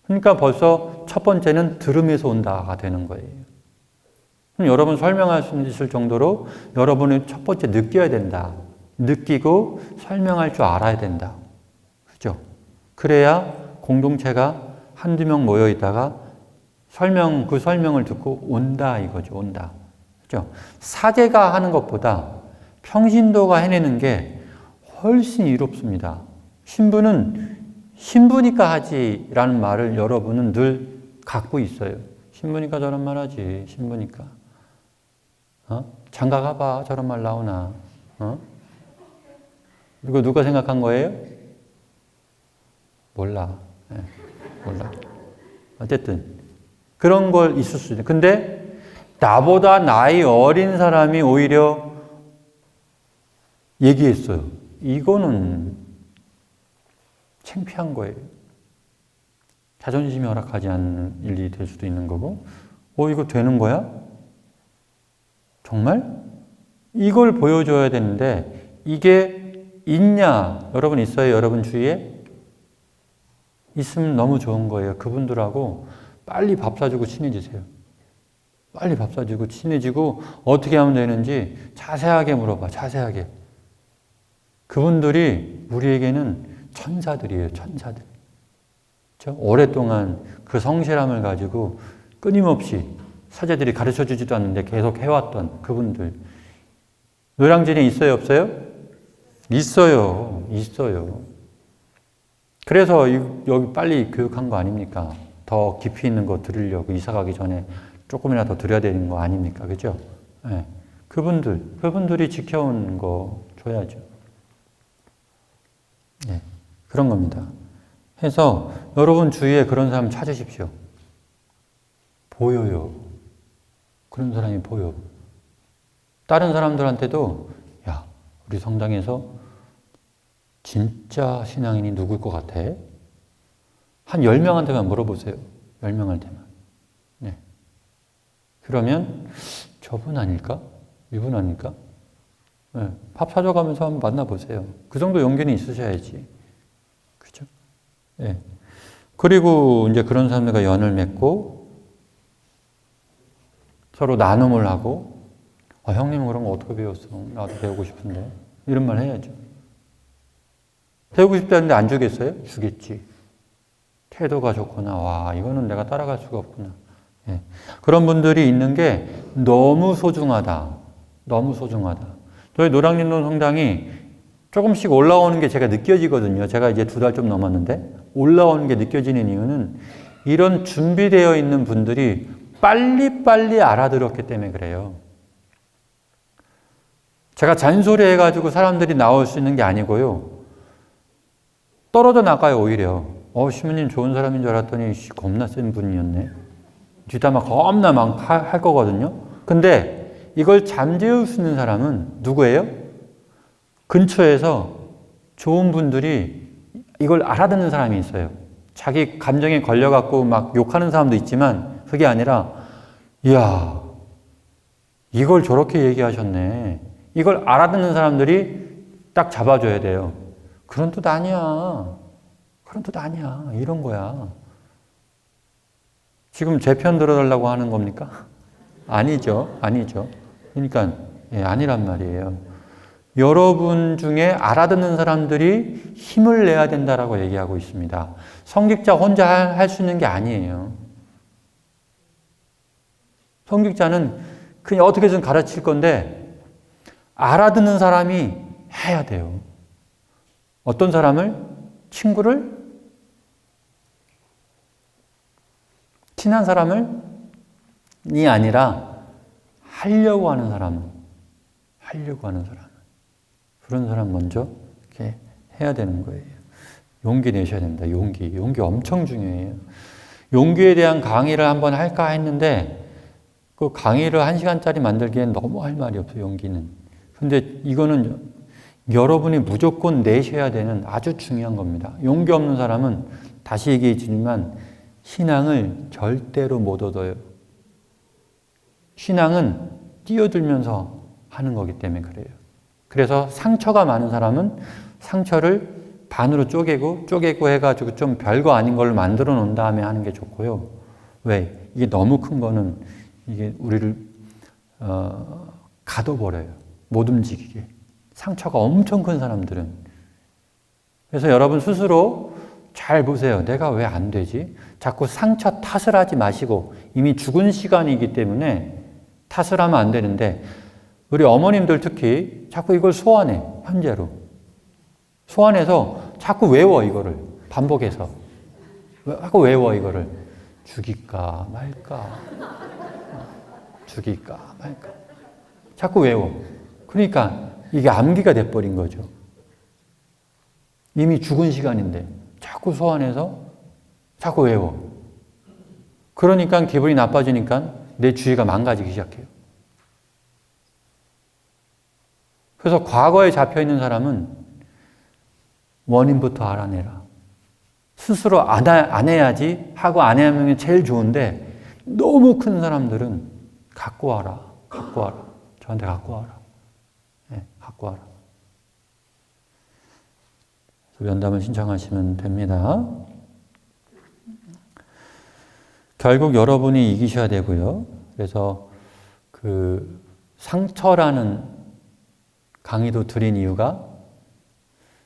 그러니까 벌써 첫 번째는 들음에서 온다가 되는 거예요. 그럼 여러분 설명할 수 있을 정도로 여러분이 첫 번째 느껴야 된다. 느끼고 설명할 줄 알아야 된다. 그죠? 그래야 공동체가 한두 명 모여 있다가 그 설명을 듣고 온다 이거죠. 온다. 그죠? 사제가 하는 것보다 평신도가 해내는 게 훨씬 이롭습니다. 신부는 신부니까 하지라는 말을 여러분은 늘 갖고 있어요. 신부니까 저런 말 하지. 신부니까. 장가 가봐. 저런 말 나오나. 이거 누가 생각한 거예요? 몰라. 몰라. 어쨌든 그런 걸 있을 수 있어요. 근데 나보다 나이 어린 사람이 오히려 얘기했어요. 이거는 창피한 거예요. 자존심이 허락하지 않는 일이 될 수도 있는 거고, 이거 되는 거야? 정말? 이걸 보여줘야 되는데, 이게 있냐? 여러분 있어요? 여러분 주위에? 있으면 너무 좋은 거예요. 그분들하고 빨리 밥 사주고 친해지세요. 빨리 밥 사주고 친해지고, 어떻게 하면 되는지 자세하게 물어봐, 자세하게. 그분들이 우리에게는 천사들이에요, 천사들. 그렇죠? 오랫동안 그 성실함을 가지고 끊임없이 사제들이 가르쳐 주지도 않는데 계속 해왔던 그분들. 노량진에 있어요, 없어요? 있어요, 있어요. 그래서 여기 빨리 교육한 거 아닙니까? 더 깊이 있는 거 들으려고 이사 가기 전에 조금이라도 더 드려야 되는 거 아닙니까? 그죠? 네. 그분들이 지켜온 거 줘야죠. 네. 그런 겁니다. 해서 여러분 주위에 그런 사람 찾으십시오. 보여요. 그런 사람이 보여. 다른 사람들한테도 야, 우리 성당에서 진짜 신앙인이 누굴 것 같아? 한 10명한테만 물어보세요. 10명한테만. 네. 그러면 저분 아닐까? 이분 아닐까? 네. 밥 사줘가면서 한번 만나보세요. 그 정도 용기는 있으셔야지. 그죠? 네. 그리고 이제 그런 사람들과 연을 맺고 서로 나눔을 하고 형님은 그런 거 어떻게 배웠어? 나도 배우고 싶은데. 이런 말 해야죠. 배우고 싶다는데 안 주겠어요? 주겠지. 태도가 좋구나. 와, 이거는 내가 따라갈 수가 없구나. 예. 그런 분들이 있는 게 너무 소중하다. 너무 소중하다. 저희 노량진동 성당이 조금씩 올라오는 게 제가 느껴지거든요. 제가 이제 2달 좀 넘었는데 올라오는 게 느껴지는 이유는 이런 준비되어 있는 분들이 빨리빨리 알아들었기 때문에 그래요. 제가 잔소리 해가지고 사람들이 나올 수 있는 게 아니고요. 떨어져 나가요, 오히려. 시모님 좋은 사람인 줄 알았더니 겁나 센 분이었네. 뒷담화 겁나 막 할 거거든요. 근데 이걸 잠재울 수 있는 사람은 누구예요? 근처에서 좋은 분들이 이걸 알아듣는 사람이 있어요. 자기 감정에 걸려갖고 막 욕하는 사람도 있지만 그게 아니라 이야, 이걸 저렇게 얘기하셨네. 이걸 알아듣는 사람들이 딱 잡아줘야 돼요. 그런 뜻 아니야. 그런 뜻 아니야. 이런 거야. 지금 제 편 들어달라고 하는 겁니까? 아니죠. 아니죠. 그러니까 아니란 말이에요. 여러분 중에 알아듣는 사람들이 힘을 내야 된다라고 얘기하고 있습니다. 성직자 혼자 할 수 있는 게 아니에요. 성직자는 그냥 어떻게든 가르칠 건데 알아듣는 사람이 해야 돼요. 어떤 사람을? 친구를? 친한 사람을? 이 아니라 하려고 하는 사람. 하려고 하는 사람. 그런 사람 먼저 이렇게 해야 되는 거예요. 용기 내셔야 됩니다. 용기. 용기 엄청 중요해요. 용기에 대한 강의를 한번 할까 했는데 그 강의를 1시간짜리 만들기엔 너무 할 말이 없어요. 용기는. 근데 이거는 여러분이 무조건 내셔야 되는 아주 중요한 겁니다. 용기 없는 사람은 다시 얘기했지만 신앙을 절대로 못 얻어요. 신앙은 뛰어들면서 하는 거기 때문에 그래요. 그래서 상처가 많은 사람은 상처를 반으로 쪼개고 해가지고 좀 별거 아닌 걸로 만들어 놓은 다음에 하는 게 좋고요. 왜? 이게 너무 큰 거는 이게 우리를 가둬버려요. 못 움직이게. 상처가 엄청 큰 사람들은. 그래서 여러분 스스로 잘 보세요. 내가 왜 안 되지? 자꾸 상처 탓을 하지 마시고 이미 죽은 시간이기 때문에 탓을 하면 안 되는데 우리 어머님들 특히 자꾸 이걸 소환해. 현재로. 소환해서 자꾸 외워 이거를. 반복해서. 자꾸 외워 이거를. 죽일까 말까. 죽일까 말까. 자꾸 외워. 그러니까 이게 암기가 돼버린 거죠. 이미 죽은 시간인데 자꾸 소환해서 자꾸 외워. 그러니까 기분이 나빠지니까 내 주의가 망가지기 시작해요. 그래서 과거에 잡혀있는 사람은 원인부터 알아내라. 스스로 안 해야지 하고 안 하면 제일 좋은데 너무 큰 사람들은 갖고 와라. 갖고 와라. 저한테 갖고 와라. 네, 갖고 와라. 면담을 신청하시면 됩니다. 결국 여러분이 이기셔야 되고요. 그래서 그 상처라는 강의도 드린 이유가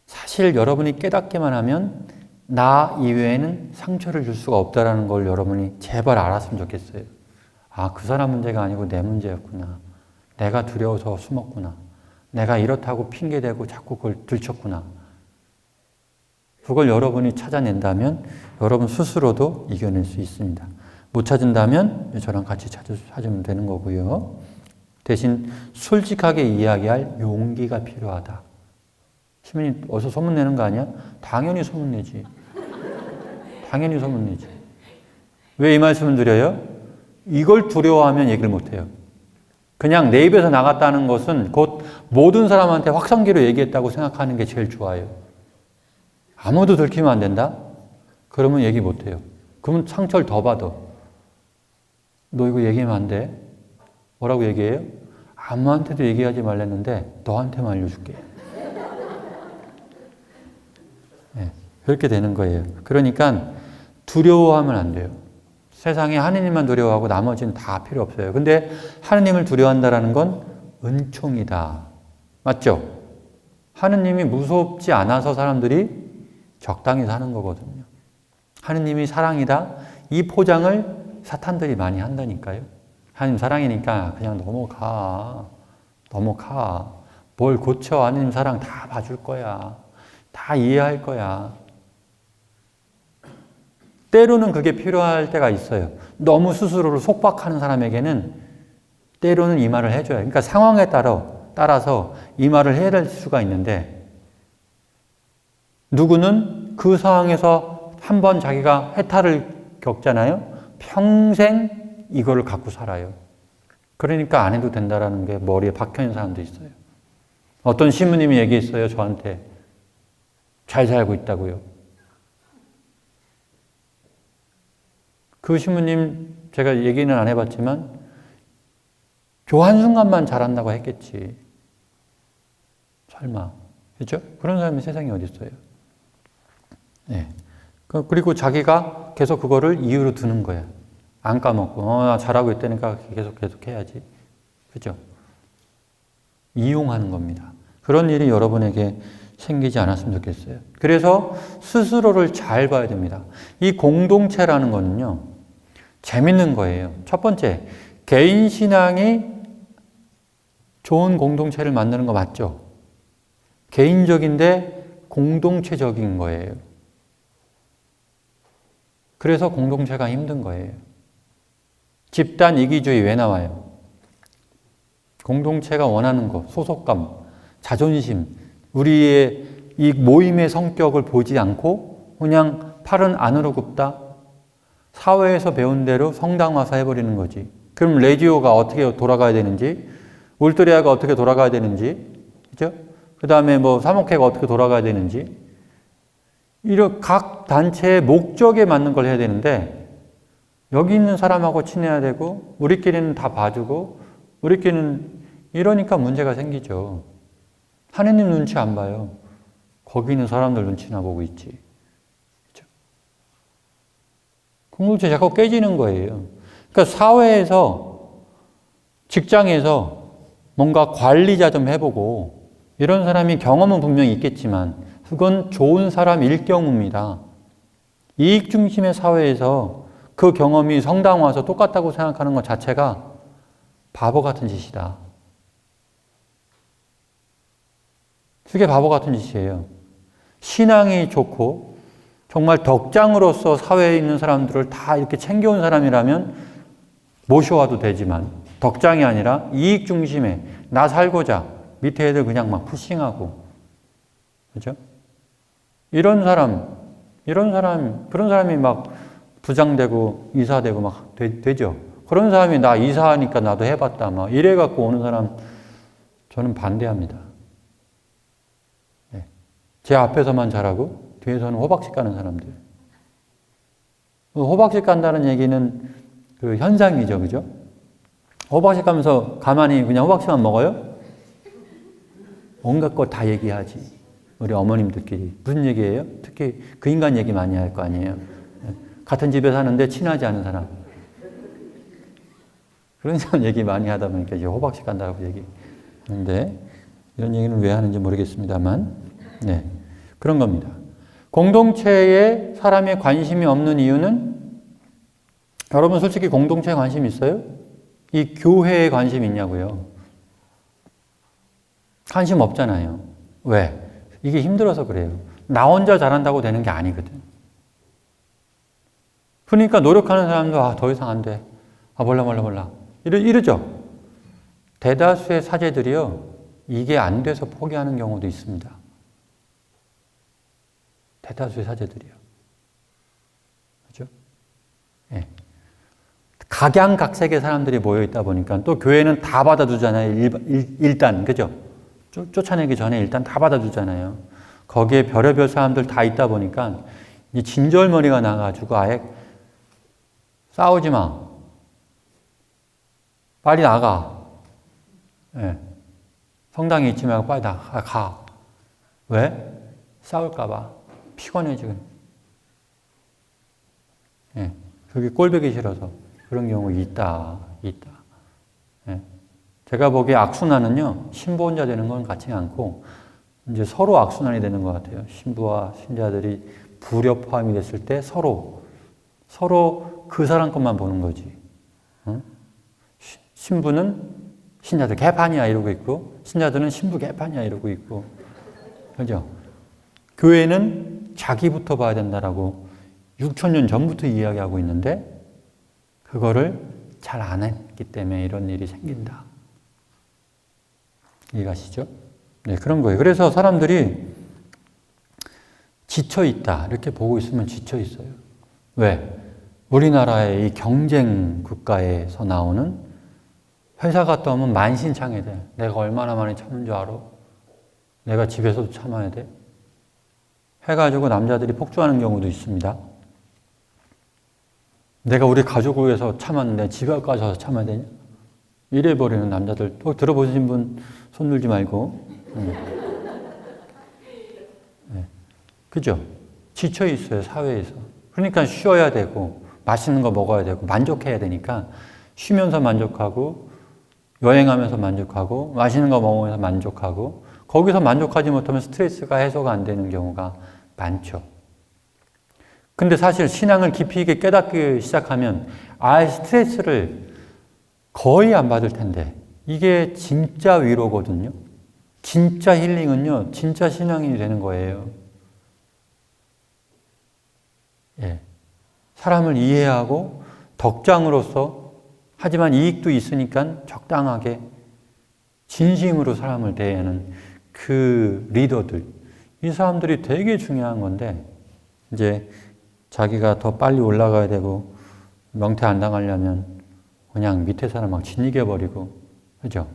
사실 여러분이 깨닫기만 하면 나 이외에는 상처를 줄 수가 없다는 걸 여러분이 제발 알았으면 좋겠어요. 아, 그 사람 문제가 아니고 내 문제였구나. 내가 두려워서 숨었구나. 내가 이렇다고 핑계대고 자꾸 그걸 들켰구나. 그걸 여러분이 찾아낸다면 여러분 스스로도 이겨낼 수 있습니다. 못 찾은다면 저랑 같이 찾으면 되는 거고요. 대신 솔직하게 이야기할 용기가 필요하다. 시민이 어디서 소문내는 거 아니야? 당연히 소문내지. 당연히 소문내지. 왜 이 말씀을 드려요? 이걸 두려워하면 얘기를 못해요. 그냥 내 입에서 나갔다는 것은 곧 모든 사람한테 확성기로 얘기했다고 생각하는 게 제일 좋아요. 아무도 들키면 안 된다? 그러면 얘기 못해요. 그러면 상처를 더 받아. 너 이거 얘기하면 안 돼. 뭐라고 얘기해요? 아무한테도 얘기하지 말랬는데 너한테만 알려줄게. 네, 그렇게 되는 거예요. 그러니까 두려워하면 안 돼요. 세상에 하느님만 두려워하고 나머지는 다 필요 없어요. 근데 하느님을 두려워한다는 건 은총이다. 맞죠? 하느님이 무섭지 않아서 사람들이 적당히 사는 거거든요. 하느님이 사랑이다. 이 포장을 사탄들이 많이 한다니까요. 하느님 사랑이니까 그냥 넘어가. 뭘 고쳐. 하느님 사랑 다 봐줄 거야. 다 이해할 거야. 때로는 그게 필요할 때가 있어요. 너무 스스로를 속박하는 사람에게는 때로는 이 말을 해줘요. 그러니까 상황에 따라서 이 말을 해야 될 수가 있는데, 누구는 그 상황에서 한번 자기가 해탈을 겪잖아요. 평생 이거를 갖고 살아요. 그러니까 안 해도 된다라는 게 머리에 박혀있는 사람도 있어요. 어떤 신부님이 얘기했어요. 저한테. 잘 살고 있다고요. 그 신부님 제가 얘기는 안 해봤지만 저 한순간만 잘한다고 했겠지. 설마. 그렇죠? 그런 사람이 세상에 어디 있어요. 네. 그리고 자기가 계속 그거를 이유로 두는 거야. 안 까먹고 나 잘하고 있다니까 계속 해야지. 그렇죠? 이용하는 겁니다. 그런 일이 여러분에게 생기지 않았으면 좋겠어요. 그래서 스스로를 잘 봐야 됩니다. 이 공동체라는 거는요, 재밌는 거예요. 첫 번째, 개인 신앙이 좋은 공동체를 만드는 거 맞죠? 개인적인데 공동체적인 거예요. 그래서 공동체가 힘든 거예요. 집단 이기주의 왜 나와요? 공동체가 원하는 것, 소속감, 자존심, 우리의 이 모임의 성격을 보지 않고 그냥 팔은 안으로 굽다. 사회에서 배운 대로 성당화사 해버리는 거지. 그럼 레지오가 어떻게 돌아가야 되는지, 울트리아가 어떻게 돌아가야 되는지, 그죠? 그 다음에 뭐 사목회가 어떻게 돌아가야 되는지, 이런 각 단체의 목적에 맞는 걸 해야 되는데, 여기 있는 사람하고 친해야 되고, 우리끼리는 다 봐주고, 우리끼리는 이러니까 문제가 생기죠. 하느님 눈치 안 봐요. 거기 있는 사람들 눈치나 보고 있지. 그렇죠? 공동체 자꾸 깨지는 거예요. 그러니까 사회에서, 직장에서 뭔가 관리자 좀 해보고, 이런 사람이 경험은 분명히 있겠지만, 그건 좋은 사람일 경우입니다. 이익 중심의 사회에서 그 경험이 성당 와서 똑같다고 생각하는 것 자체가 바보 같은 짓이다. 그게 바보 같은 짓이에요. 신앙이 좋고 정말 덕장으로서 사회에 있는 사람들을 다 이렇게 챙겨온 사람이라면 모셔와도 되지만, 덕장이 아니라 이익 중심에 나 살고자 밑에 애들 그냥 막 푸싱하고, 그죠? 그런 사람이 막 부장되고 이사되고 막 되죠. 그런 사람이 나 이사하니까 나도 해봤다 막 이래 갖고 오는 사람 저는 반대합니다. 네. 제 앞에서만 잘하고 뒤에서는 호박씨 까는 사람들. 호박씨 깐다는 얘기는 그 현상이죠, 그죠? 호박씨 까면서 가만히 그냥 호박씨만 먹어요? 온갖 거 다 얘기하지. 우리 어머님들끼리. 무슨 얘기예요? 특히 그 인간 얘기 많이 할 거 아니에요. 같은 집에 사는데 친하지 않은 사람. 그런 사람 얘기 많이 하다 보니까 이제 호박씨 간다고 얘기하는데, 이런 얘기는 왜 하는지 모르겠습니다만, 네. 그런 겁니다. 공동체에 사람의 관심이 없는 이유는, 여러분 솔직히 공동체에 관심 있어요? 이 교회에 관심 있냐고요? 관심 없잖아요. 왜? 이게 힘들어서 그래요. 나 혼자 잘한다고 되는 게 아니거든. 그러니까 노력하는 사람도 더 이상 안 돼. 몰라. 이러죠. 대다수의 사제들이요, 이게 안 돼서 포기하는 경우도 있습니다. 대다수의 사제들이요. 그죠? 예. 각양각색의 사람들이 모여 있다 보니까 또 교회는 다 받아주잖아요. 일단, 그죠? 쫓아내기 전에 일단 다 받아주잖아요. 거기에 별의별 사람들 다 있다 보니까 이 진절머리가 나가지고 아예 싸우지 마. 빨리 나가. 예. 성당에 있지 말고 빨리 가. 왜? 싸울까봐. 피곤해, 지금. 예. 그게 꼴보기 싫어서. 그런 경우 있다. 예. 제가 보기에 악순환은요, 신부혼자 되는 건 같지 않고, 이제 서로 악순환이 되는 것 같아요. 신부와 신자들이 불협화음이 됐을 때 서로 그 사람 것만 보는 거지. 응? 신부는 신자들 개판이야 이러고 있고, 신자들은 신부 개판이야 이러고 있고, 그죠? 교회는 자기부터 봐야 된다라고 6,000년 전부터 이야기하고 있는데, 그거를 잘 안 했기 때문에 이런 일이 생긴다. 이해가시죠? 네, 그런 거예요. 그래서 사람들이 지쳐있다. 이렇게 보고 있으면 지쳐있어요. 왜? 우리나라의 이 경쟁 국가에서 나오는 회사 갔다 오면 만신창이돼. 내가 얼마나 많이 참는 줄 알아? 내가 집에서도 참아야 돼? 해가지고 남자들이 폭주하는 경우도 있습니다. 내가 우리 가족을 위해서 참았는데 집에 가서 참아야 되냐? 이래버리는 남자들. 들어보신 분 손 들지 말고. 네. 그죠? 지쳐있어요, 사회에서. 그러니까 쉬어야 되고, 맛있는 거 먹어야 되고, 만족해야 되니까, 쉬면서 만족하고, 여행하면서 만족하고, 맛있는 거 먹으면서 만족하고, 거기서 만족하지 못하면 스트레스가 해소가 안 되는 경우가 많죠. 근데 사실 신앙을 깊이 있게 깨닫기 시작하면, 아예 스트레스를 거의 안 받을 텐데, 이게 진짜 위로거든요. 진짜 힐링은요, 진짜 신앙인이 되는 거예요. 예. 사람을 이해하고 덕장으로서, 하지만 이익도 있으니까 적당하게 진심으로 사람을 대하는 그 리더들. 이 사람들이 되게 중요한 건데, 이제 자기가 더 빨리 올라가야 되고, 명태 안 당하려면 그냥 밑에 사람 막 짓이겨버리고, 그죠?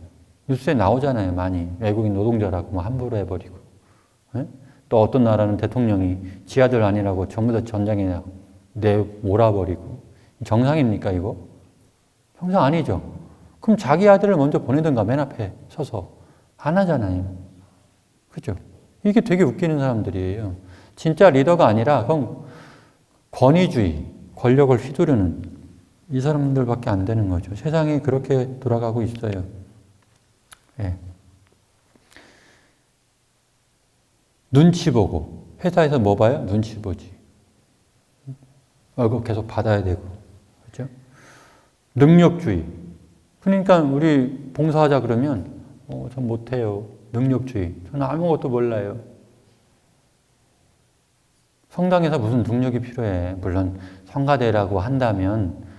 뉴스에 나오잖아요, 많이. 외국인 노동자라고 뭐 함부로 해버리고. 네? 또 어떤 나라는 대통령이 지 아들 아니라고 전부 다 전장에 몰아버리고. 정상입니까, 이거? 정상 아니죠? 그럼 자기 아들을 먼저 보내든가, 맨 앞에 서서. 안 하잖아요. 그죠? 이게 되게 웃기는 사람들이에요. 진짜 리더가 아니라, 그럼 권위주의, 권력을 휘두르는 이 사람들밖에 안 되는 거죠. 세상이 그렇게 돌아가고 있어요. 예. 눈치 보고. 회사에서 뭐 봐요? 눈치 보지. 월급 계속 받아야 되고. 그렇죠? 능력주의. 그러니까 우리 봉사하자 그러면 전 못해요. 능력주의. 저는 아무것도 몰라요. 성당에서 무슨 능력이 필요해. 물론 성가대라고 한다면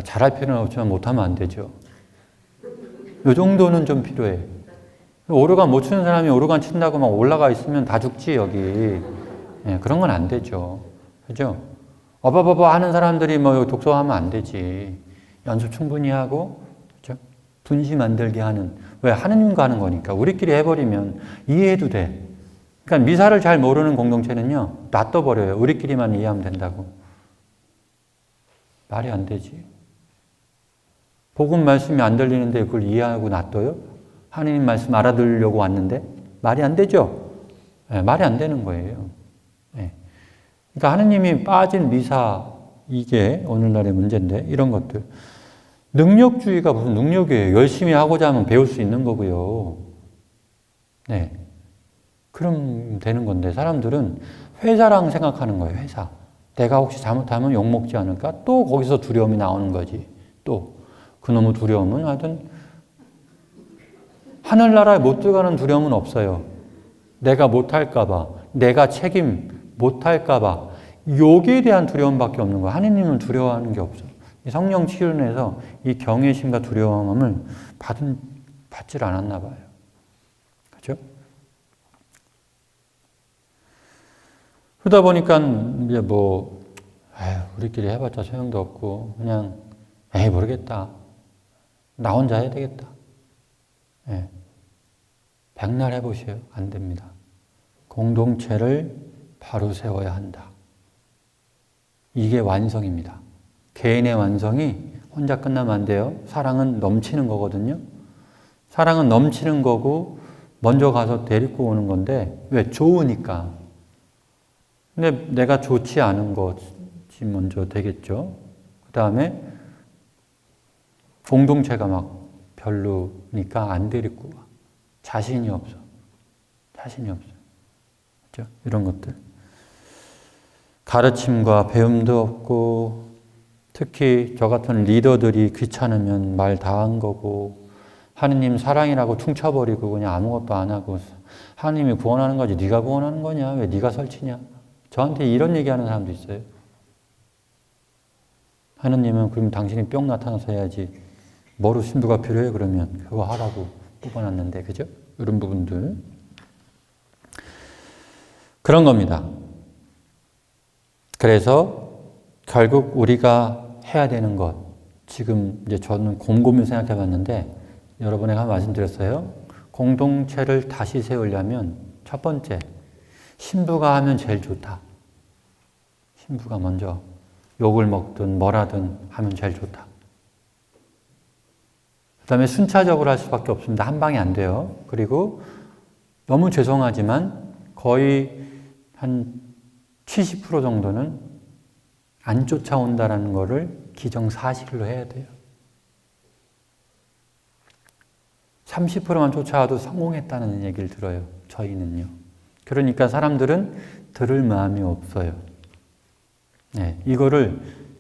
잘할 필요는 없지만 못하면 안 되죠. 이 정도는 좀 필요해. 오르간 못 치는 사람이 오르간 친다고 막 올라가 있으면 다 죽지, 여기. 예, 그런 건 안 되죠. 그죠? 어바바바 하는 사람들이 뭐 독서하면 안 되지. 연습 충분히 하고, 그죠? 분시 만들게 하는. 왜? 하느님과 하는 거니까. 우리끼리 해버리면 이해해도 돼. 그러니까 미사를 잘 모르는 공동체는요, 놔둬버려요. 우리끼리만 이해하면 된다고. 말이 안 되지. 복음 말씀이 안 들리는데 그걸 이해하고 놔둬요? 하나님 말씀 알아들으려고 왔는데? 말이 안 되죠? 네, 말이 안 되는 거예요. 네. 그러니까 하나님이 빠진 미사, 이게 오늘날의 문제인데, 이런 것들. 능력주의가 무슨 능력이에요? 열심히 하고자 하면 배울 수 있는 거고요. 네. 그럼 되는 건데, 사람들은 회사랑 생각하는 거예요, 회사. 내가 혹시 잘못하면 욕먹지 않을까? 또 거기서 두려움이 나오는 거지. 또. 그놈의 두려움은 하여튼, 하늘나라에 못 들어가는 두려움은 없어요. 내가 못할까봐, 내가 책임 못할까봐, 여기에 대한 두려움밖에 없는 거예요. 하느님은 두려워하는 게 없어요. 성령 치유에서 이 경외심과 두려움을 받질 않았나 봐요. 그죠? 그러다 보니까 이제 우리끼리 해봤자 소용도 없고, 그냥 에이, 모르겠다. 나 혼자 해야 되겠다. 예. 백날 해보세요. 안 됩니다. 공동체를 바로 세워야 한다. 이게 완성입니다. 개인의 완성이 혼자 끝나면 안 돼요. 사랑은 넘치는 거거든요. 사랑은 넘치는 거고 먼저 가서 데리고 오는 건데 왜? 좋으니까. 근데 내가 좋지 않은 것이 먼저 되겠죠. 그 다음에 공동체가 막 별로니까 안 데리고 와. 자신이 없어. 자신이 없어. 그렇죠? 이런 것들. 가르침과 배움도 없고 특히 저 같은 리더들이 귀찮으면 말 다 한 거고 하느님 사랑이라고 퉁쳐버리고 그냥 아무것도 안 하고 하느님이 구원하는 거지 네가 구원하는 거냐? 왜 네가 설치냐? 저한테 이런 얘기하는 사람도 있어요. 하느님은 그럼 당신이 뿅 나타나서 해야지 뭐로 신부가 필요해? 그러면 그거 하라고 뽑아놨는데 그죠? 이런 부분들 그런 겁니다. 그래서 결국 우리가 해야 되는 것 지금 이제 저는 곰곰이 생각해 봤는데 여러분에게 말씀드렸어요. 공동체를 다시 세우려면 첫 번째 신부가 하면 제일 좋다. 신부가 먼저 욕을 먹든 뭐라든 하면 제일 좋다. 그 다음에 순차적으로 할 수밖에 없습니다. 한 방에 안 돼요. 그리고 너무 죄송하지만 거의 한 70% 정도는 안 쫓아온다는 것을 기정사실로 해야 돼요. 30%만 쫓아와도 성공했다는 얘기를 들어요. 저희는요. 그러니까 사람들은 들을 마음이 없어요. 네, 이거를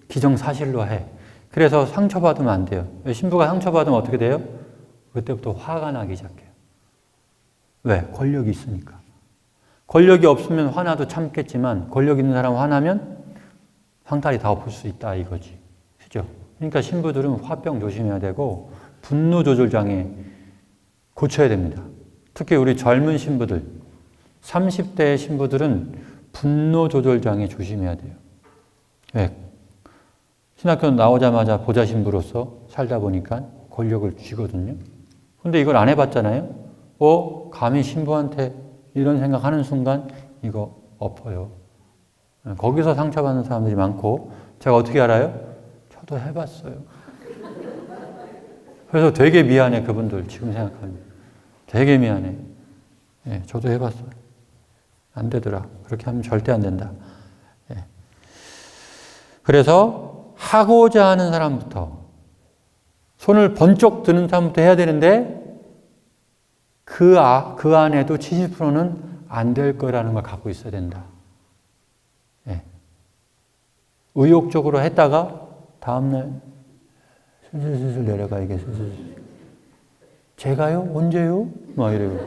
기정사실로 해. 그래서 상처받으면 안 돼요. 신부가 상처받으면 어떻게 돼요? 그때부터 화가 나기 시작해요. 왜? 권력이 있으니까. 권력이 없으면 화나도 참겠지만 권력 있는 사람 화나면 상다리 다 엎을 수 있다 이거지. 그죠? 그러니까 신부들은 화병 조심해야 되고 분노 조절 장애 고쳐야 됩니다. 특히 우리 젊은 신부들, 30대 신부들은 분노 조절 장애 조심해야 돼요. 왜? 신학교 나오자마자 보좌 신부로서 살다 보니까 권력을 쥐거든요. 근데 이걸 안 해봤잖아요. 감히 신부한테 이런 생각하는 순간 이거 엎어요. 거기서 상처받는 사람들이 많고 제가 어떻게 알아요? 저도 해봤어요. 그래서 되게 미안해 그분들 지금 생각하면. 되게 미안해. 예, 저도 해봤어요. 안 되더라. 그렇게 하면 절대 안 된다. 예. 그래서 하고자 하는 사람부터 손을 번쩍 드는 사람부터 해야 되는데 그 안에도 70%는 안 될 거라는 걸 갖고 있어야 된다. 예. 의욕적으로 했다가 다음날 슬슬 내려가 이게 슬슬 제가요? 언제요? 막 이래요.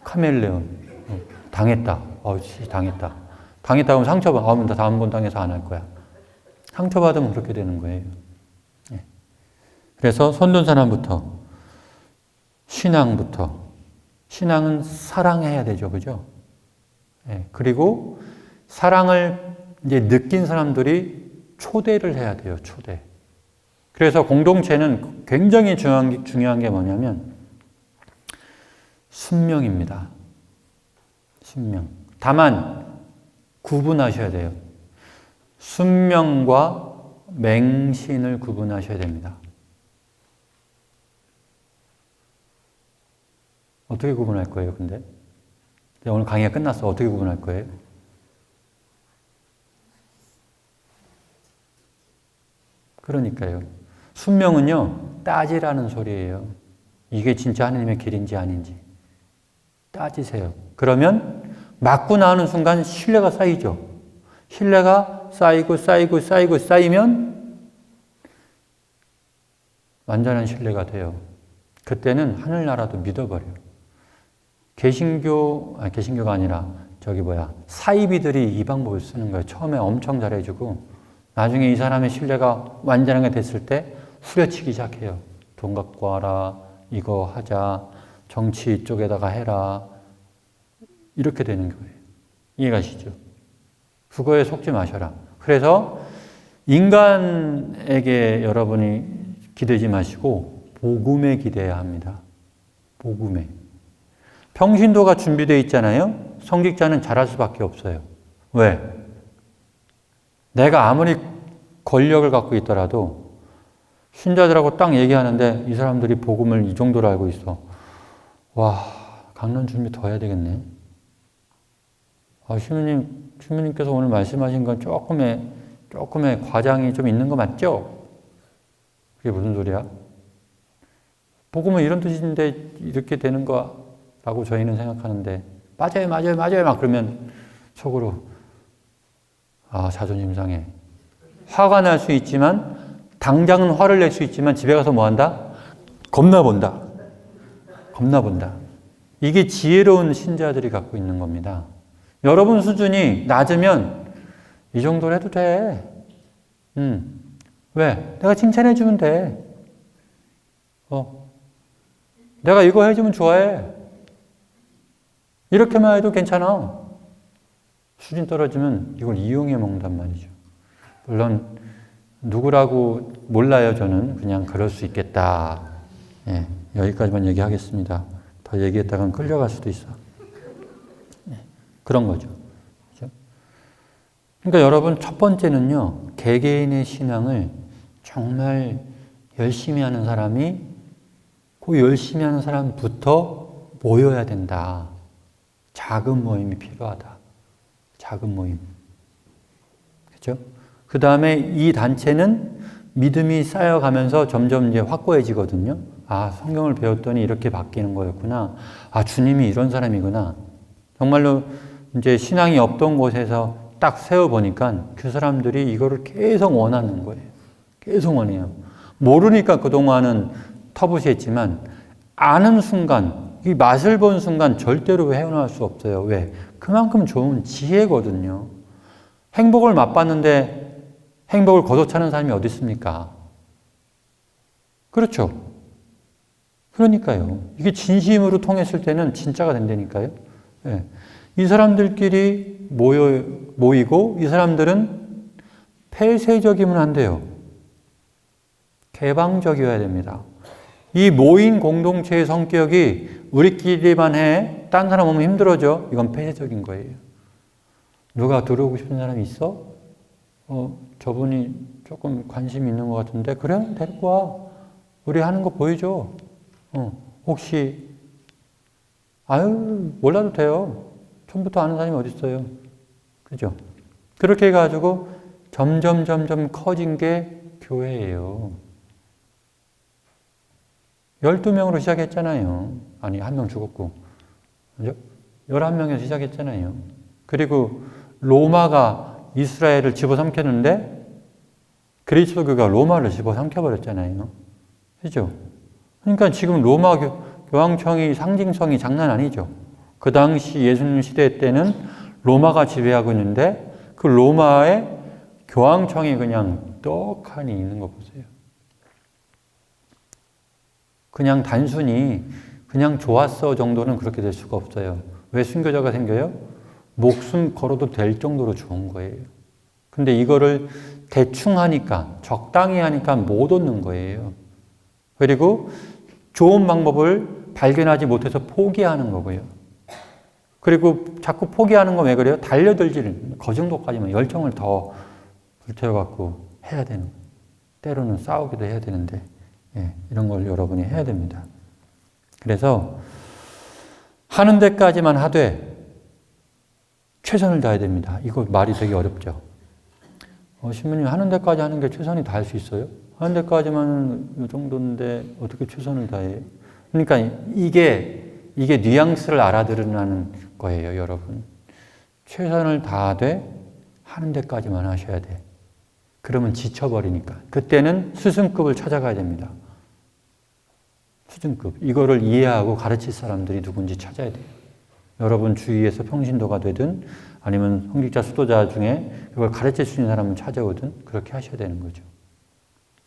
카멜레온. 당했다. 당했다. 당했다 하면 상처받아. 나 다음번 당해서 안 할 거야. 상처받으면 그렇게 되는 거예요. 예. 그래서 손든 사람부터, 신앙부터. 신앙은 사랑해야 되죠. 그죠? 예. 그리고 사랑을 이제 느낀 사람들이 초대를 해야 돼요. 초대. 그래서 공동체는 굉장히 중요한 게 뭐냐면 순명입니다. 순명. 다만 구분하셔야 돼요. 순명과 맹신을 구분하셔야 됩니다. 어떻게 구분할 거예요, 근데? 오늘 강의가 끝났어. 어떻게 구분할 거예요? 그러니까요. 순명은요, 따지라는 소리예요. 이게 진짜 하나님의 길인지 아닌지. 따지세요. 그러면 맞고 나오는 순간 신뢰가 쌓이죠. 신뢰가 쌓이면 완전한 신뢰가 돼요. 그때는 하늘나라도 믿어버려요. 개신교가 아니라 사이비들이 이 방법을 쓰는 거예요. 처음에 엄청 잘해주고 나중에 이 사람의 신뢰가 완전하게 됐을 때 후려치기 시작해요. 돈 갖고 와라, 이거 하자, 정치 이쪽에다가 해라. 이렇게 되는 거예요. 이해가시죠? 그거에 속지 마셔라. 그래서 인간에게 여러분이 기대지 마시고 복음에 기대해야 합니다. 복음에. 평신도가 준비되어 있잖아요. 성직자는 잘할 수밖에 없어요. 왜? 내가 아무리 권력을 갖고 있더라도 신자들하고 딱 얘기하는데 이 사람들이 복음을 이 정도로 알고 있어. 와, 강론 준비 더 해야 되겠네. 주님께서 오늘 말씀하신 건 조금의 과장이 좀 있는 거 맞죠? 그게 무슨 소리야? 복음은 이런 뜻인데 이렇게 되는 거라고 저희는 생각하는데 맞아요 막 그러면 속으로 자존심 상해. 화가 날 수 있지만 당장은 화를 낼 수 있지만 집에 가서 뭐 한다? 겁나 본다. 이게 지혜로운 신자들이 갖고 있는 겁니다. 여러분 수준이 낮으면 이 정도로 해도 돼. 왜? 내가 칭찬해 주면 돼. 내가 이거 해주면 좋아해. 이렇게만 해도 괜찮아. 수준 떨어지면 이걸 이용해 먹는단 말이죠. 물론 누구라고 몰라요. 저는 그냥 그럴 수 있겠다. 여기까지만 얘기하겠습니다. 더 얘기했다간 끌려갈 수도 있어. 그런 거죠. 그렇죠? 그러니까 여러분 첫 번째는요. 개개인의 신앙을 정말 열심히 하는 사람이 그 열심히 하는 사람부터 모여야 된다. 작은 모임이 필요하다. 작은 모임. 그렇죠? 그 다음에 이 단체는 믿음이 쌓여가면서 점점 이제 확고해지거든요. 성경을 배웠더니 이렇게 바뀌는 거였구나. 주님이 이런 사람이구나. 정말로 이제 신앙이 없던 곳에서 딱 세워보니까 그 사람들이 이거를 계속 원하는 거예요. 계속 원해요. 모르니까 그동안은 터부시했지만 아는 순간, 이 맛을 본 순간 절대로 헤어나올 수 없어요. 왜? 그만큼 좋은 지혜거든요. 행복을 맛봤는데 행복을 거둬차는 사람이 어디 있습니까? 그렇죠. 그러니까요. 이게 진심으로 통했을 때는 진짜가 된다니까요. 네. 이 사람들끼리 모이고 이 사람들은 폐쇄적이면 안 돼요. 개방적이어야 됩니다. 이 모인 공동체의 성격이 우리끼리만 해. 딴 사람 오면 힘들어져. 이건 폐쇄적인 거예요. 누가 들어오고 싶은 사람이 있어? 저분이 조금 관심이 있는 것 같은데 그래? 데리고 와. 우리 하는 거 보여줘. 혹시 몰라도 돼요. 처음부터 아는 사람이 어디 있어요. 그죠? 그렇게 해가지고 점점 커진 게 교회예요. 12명으로 시작했잖아요. 아니, 1명 죽었고. 그죠? 11명에서 시작했잖아요. 그리고 로마가 이스라엘을 집어삼켰는데 그리스도교가 로마를 집어삼켜버렸잖아요. 그죠? 그러니까 지금 로마 교황청이 상징성이 장난 아니죠. 그 당시 예수님 시대 때는 로마가 지배하고 있는데 그 로마의 교황청이 그냥 떡하니 있는 거 보세요. 그냥 단순히 그냥 좋았어 정도는 그렇게 될 수가 없어요. 왜 순교자가 생겨요? 목숨 걸어도 될 정도로 좋은 거예요. 근데 이거를 대충 하니까, 적당히 하니까 못 얻는 거예요. 그리고 좋은 방법을 발견하지 못해서 포기하는 거고요. 그리고 자꾸 포기하는 건 왜 그래요? 달려들지를, 그 정도까지만 열정을 더 불태워갖고 해야 되는, 때로는 싸우기도 해야 되는데, 이런 걸 여러분이 해야 됩니다. 그래서 하는 데까지만 하되 최선을 다해야 됩니다. 이거 말이 되게 어렵죠. 신부님 하는 데까지 하는 게 최선이 다할 수 있어요? 하는 데까지만 이 정도인데 어떻게 최선을 다해요? 그러니까 이게 뉘앙스를 알아들으라는 거예요, 여러분. 최선을 다하되 하는 데까지만 하셔야 돼. 그러면 지쳐버리니까. 그때는 스승급을 찾아가야 됩니다. 수준급. 이거를 이해하고 가르칠 사람들이 누군지 찾아야 돼요. 여러분 주위에서 평신도가 되든 아니면 성직자 수도자 중에 이걸 가르칠 수 있는 사람을 찾아오든 그렇게 하셔야 되는 거죠.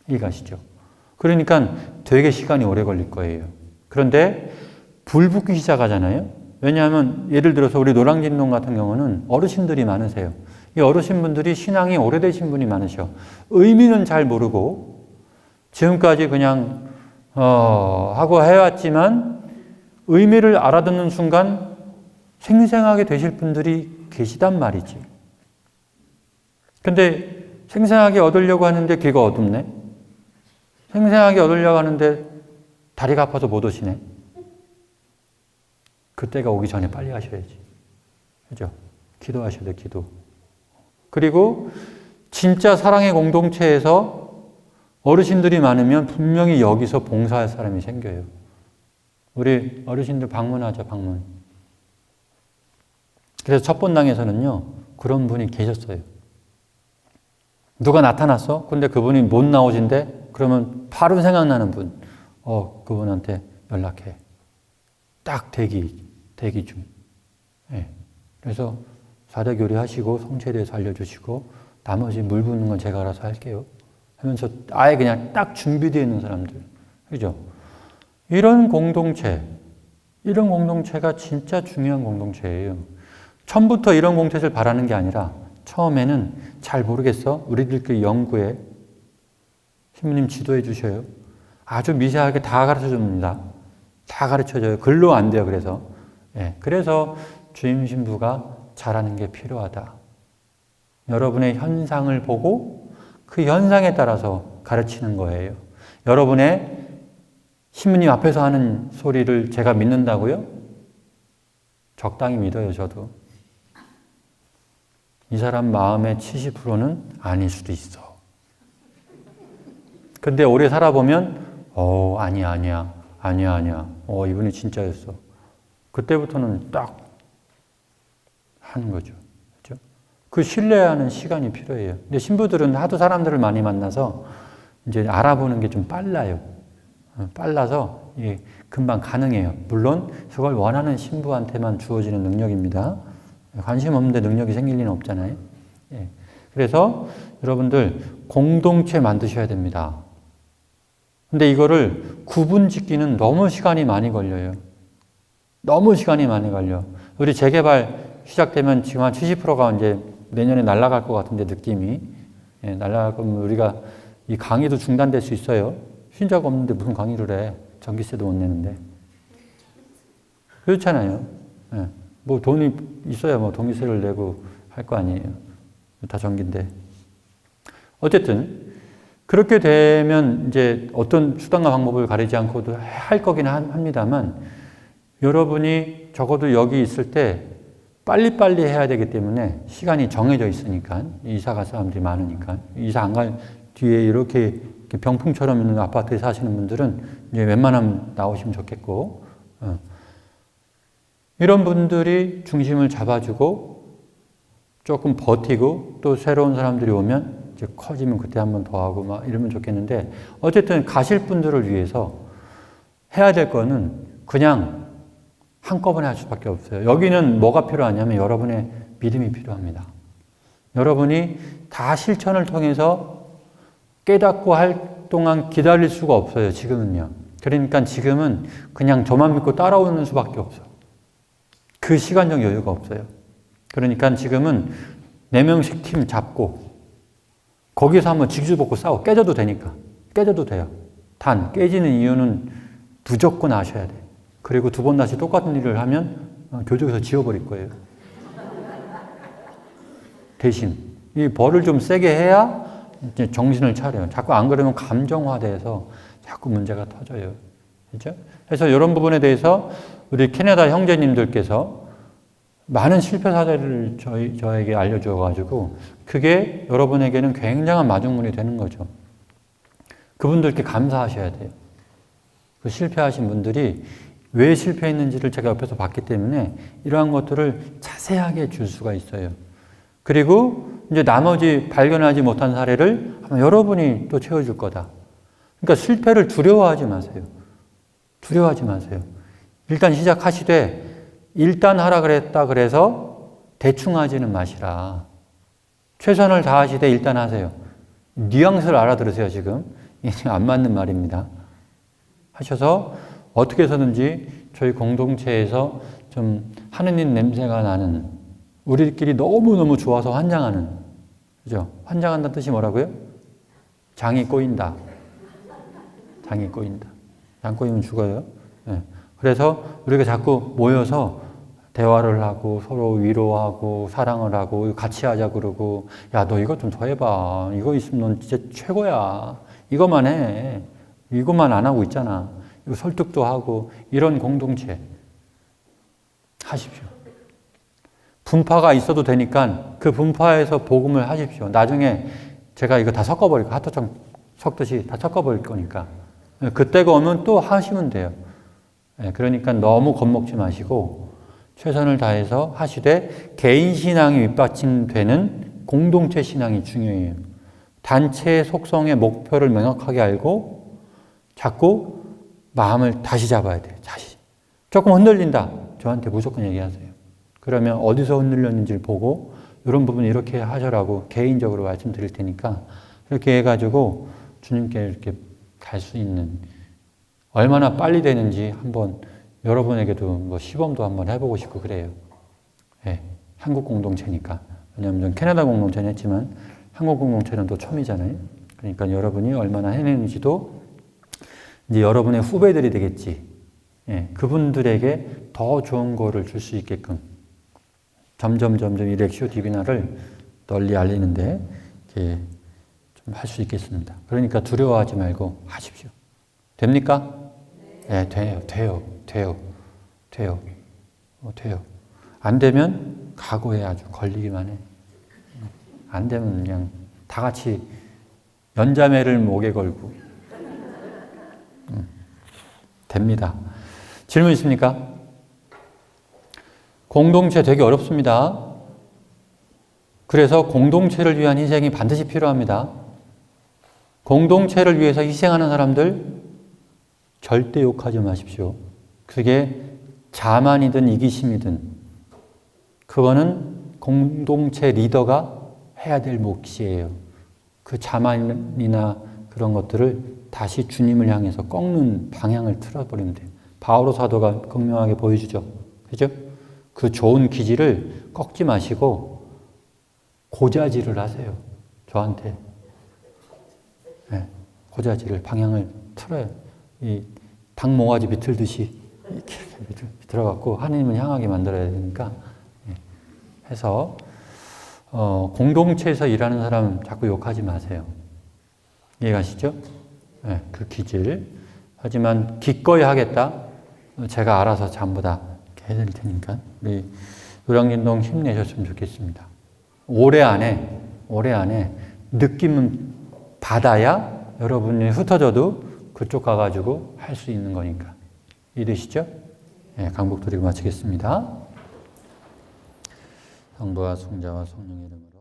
이해가시죠? 그러니까 되게 시간이 오래 걸릴 거예요. 그런데 불 붙기 시작하잖아요. 왜냐하면 예를 들어서 우리 노량진동 같은 경우는 어르신들이 많으세요. 이 어르신분들이 신앙이 오래되신 분이 많으셔. 의미는 잘 모르고 지금까지 그냥 하고 해왔지만 의미를 알아듣는 순간 생생하게 되실 분들이 계시단 말이지. 근데 생생하게 얻으려고 하는데 귀가 어둡네. 생생하게 얻으려고 하는데 다리가 아파서 못 오시네. 그때가 오기 전에 빨리 하셔야지. 그죠? 기도하셔야 돼, 기도. 그리고 진짜 사랑의 공동체에서 어르신들이 많으면 분명히 여기서 봉사할 사람이 생겨요. 우리 어르신들 방문하죠, 방문. 그래서 첫 본당에서는요, 그런 분이 계셨어요. 누가 나타났어? 근데 그분이 못 나오신데, 그러면 바로 생각나는 분, 그분한테 연락해. 딱 대기 중. 예. 그래서 4대 교리 하시고, 성체에 대해서 알려주시고, 나머지 물 붓는 건 제가 알아서 할게요. 하면서 아예 그냥 딱 준비되어 있는 사람들. 그죠? 이런 공동체가 진짜 중요한 공동체예요. 처음부터 이런 공동체를 바라는 게 아니라 처음에는 잘 모르겠어. 우리들끼리 연구해. 신부님 지도해 주셔요. 아주 미세하게 다 가르쳐 줍니다. 다 가르쳐 줘요. 글로 안 돼요. 그래서 주임 신부가 잘하는 게 필요하다. 여러분의 현상을 보고 그 현상에 따라서 가르치는 거예요. 여러분의 신부님 앞에서 하는 소리를 제가 믿는다고요? 적당히 믿어요, 저도. 이 사람 마음의 70%는 아닐 수도 있어. 근데 오래 살아보면, 아니야. 이분이 진짜였어. 그때부터는 딱 하는 거죠. 그렇죠? 그 신뢰하는 시간이 필요해요. 근데 신부들은 하도 사람들을 많이 만나서 이제 알아보는 게 좀 빨라요. 빨라서 이게 금방 가능해요. 물론 그걸 원하는 신부한테만 주어지는 능력입니다. 관심 없는데 능력이 생길 리는 없잖아요. 그래서 여러분들 공동체 만드셔야 됩니다. 근데 이거를 구분 짓기는 너무 시간이 많이 걸려요. 너무 시간이 많이 걸려. 우리 재개발 시작되면 지금 한 70%가 이제 내년에 날아갈 것 같은데 느낌이. 날아갈 거면 우리가 이 강의도 중단될 수 있어요. 신자가 없는데 무슨 강의를 해. 전기세도 못 내는데. 그렇잖아요. 뭐 돈이 있어야 뭐 전기세를 내고 할 거 아니에요. 다 전기인데. 어쨌든 그렇게 되면 이제 어떤 수단과 방법을 가리지 않고도 할 거긴 합니다만 여러분이 적어도 여기 있을 때 빨리빨리 해야 되기 때문에 시간이 정해져 있으니까 이사 갈 사람들이 많으니까 이사 안 갈 뒤에 이렇게 병풍처럼 있는 아파트에 사시는 분들은 이제 웬만하면 나오시면 좋겠고 이런 분들이 중심을 잡아주고 조금 버티고 또 새로운 사람들이 오면 이제 커지면 그때 한 번 더 하고 막 이러면 좋겠는데 어쨌든 가실 분들을 위해서 해야 될 거는 그냥 한꺼번에 할 수밖에 없어요. 여기는 뭐가 필요하냐면 여러분의 믿음이 필요합니다. 여러분이 다 실천을 통해서 깨닫고 할 동안 기다릴 수가 없어요. 지금은요. 그러니까 지금은 그냥 저만 믿고 따라오는 수밖에 없어. 그 시간적 여유가 없어요. 그러니까 지금은 4명씩 팀 잡고 거기서 한번 지지받고 싸워. 깨져도 되니까. 깨져도 돼요. 단 깨지는 이유는 무조건 아셔야 돼. 그리고 2번 다시 똑같은 일을 하면 교적에서 지워버릴 거예요. 대신 이 벌을 좀 세게 해야 이제 정신을 차려요. 자꾸 안 그러면 감정화돼서 자꾸 문제가 터져요. 그렇죠? 그래서 이런 부분에 대해서 우리 캐나다 형제님들께서 많은 실패 사례를 저에게 알려줘가지고 그게 여러분에게는 굉장한 마중물이 되는 거죠. 그분들께 감사하셔야 돼요. 그 실패하신 분들이 왜 실패했는지를 제가 옆에서 봤기 때문에 이러한 것들을 자세하게 줄 수가 있어요. 그리고 이제 나머지 발견하지 못한 사례를 아마 여러분이 또 채워줄 거다. 그러니까 실패를 두려워하지 마세요. 두려워하지 마세요. 일단 시작하시되 일단 하라 그랬다 그래서 대충 하지는 마시라. 최선을 다하시되 일단 하세요. 뉘앙스를 알아들으세요, 지금. 이게 안 맞는 말입니다. 하셔서 어떻게 해서든지 저희 공동체에서 좀 하느님 냄새가 나는 우리끼리 너무너무 좋아서 환장하는, 그죠? 환장한다는 뜻이 뭐라고요? 장이 꼬인다. 장이 꼬인다. 장 꼬이면 죽어요. 네. 그래서 우리가 자꾸 모여서 대화를 하고 서로 위로하고 사랑을 하고 같이 하자 그러고, 야, 너 이거 좀 더 해봐. 이거 있으면 넌 진짜 최고야. 이것만 해. 이것만 안 하고 있잖아. 이거 설득도 하고, 이런 공동체 하십시오. 분파가 있어도 되니까 그 분파에서 복음을 하십시오. 나중에 제가 이거 다 섞어버릴 거예요. 핫도청 섞듯이 다 섞어버릴 거니까. 그때가 오면 또 하시면 돼요. 그러니까 너무 겁먹지 마시고 최선을 다해서 하시되, 개인 신앙이 밑받침되는 공동체 신앙이 중요해요. 단체의 속성의 목표를 명확하게 알고 자꾸 마음을 다시 잡아야 돼요. 다시. 조금 흔들린다. 저한테 무조건 얘기하세요. 그러면 어디서 흔들렸는지를 보고 이런 부분 이렇게 하셔라고 개인적으로 말씀드릴 테니까, 이렇게 해가지고 주님께 이렇게 갈 수 있는, 얼마나 빨리 되는지 한번 여러분에게도 뭐 시범도 한번 해보고 싶고 그래요. 예, 한국 공동체니까. 왜냐하면 전 캐나다 공동체는 했지만 한국 공동체는 또 처음이잖아요. 그러니까 여러분이 얼마나 해내는지도 이제 여러분의 후배들이 되겠지. 예, 그분들에게 더 좋은 거를 줄 수 있게끔 점점 이 렉시오 디비나를 널리 알리는데 이렇게 좀 할 수 있겠습니다. 그러니까 두려워하지 말고 하십시오. 됩니까? 네, 돼요. 안 되면 각오해. 아주 걸리기만 해. 안 되면 그냥 다 같이 연자매를 목에 걸고. 됩니다. 질문 있습니까? 공동체 되게 어렵습니다. 그래서 공동체를 위한 희생이 반드시 필요합니다. 공동체를 위해서 희생하는 사람들 절대 욕하지 마십시오. 그게 자만이든 이기심이든 그거는 공동체 리더가 해야 될 몫이에요. 그 자만이나 그런 것들을 다시 주님을 향해서 꺾는 방향을 틀어버리면 돼요. 바오로 사도가 극명하게 보여주죠. 그죠? 그 좋은 기질을 꺾지 마시고 고자질을 하세요. 저한테. 네, 고자질을, 방향을 틀어요. 이 닭모가지 비틀듯이 이렇게 들어갖고 하나님을 향하게 만들어야 되니까, 해서 공동체에서 일하는 사람 자꾸 욕하지 마세요. 이해가시죠? 네, 그 기질. 하지만 기꺼이 하겠다. 제가 알아서 전부 다 해드릴 테니까 우리 요량진동 힘내셨으면 좋겠습니다. 올해 안에 느낌은 받아야 여러분이 흩어져도 그쪽 가가지고 할 수 있는 거니까. 이해되시죠? 네, 강복 드리고 마치겠습니다. 성부와 성자와 성령의 이름으로.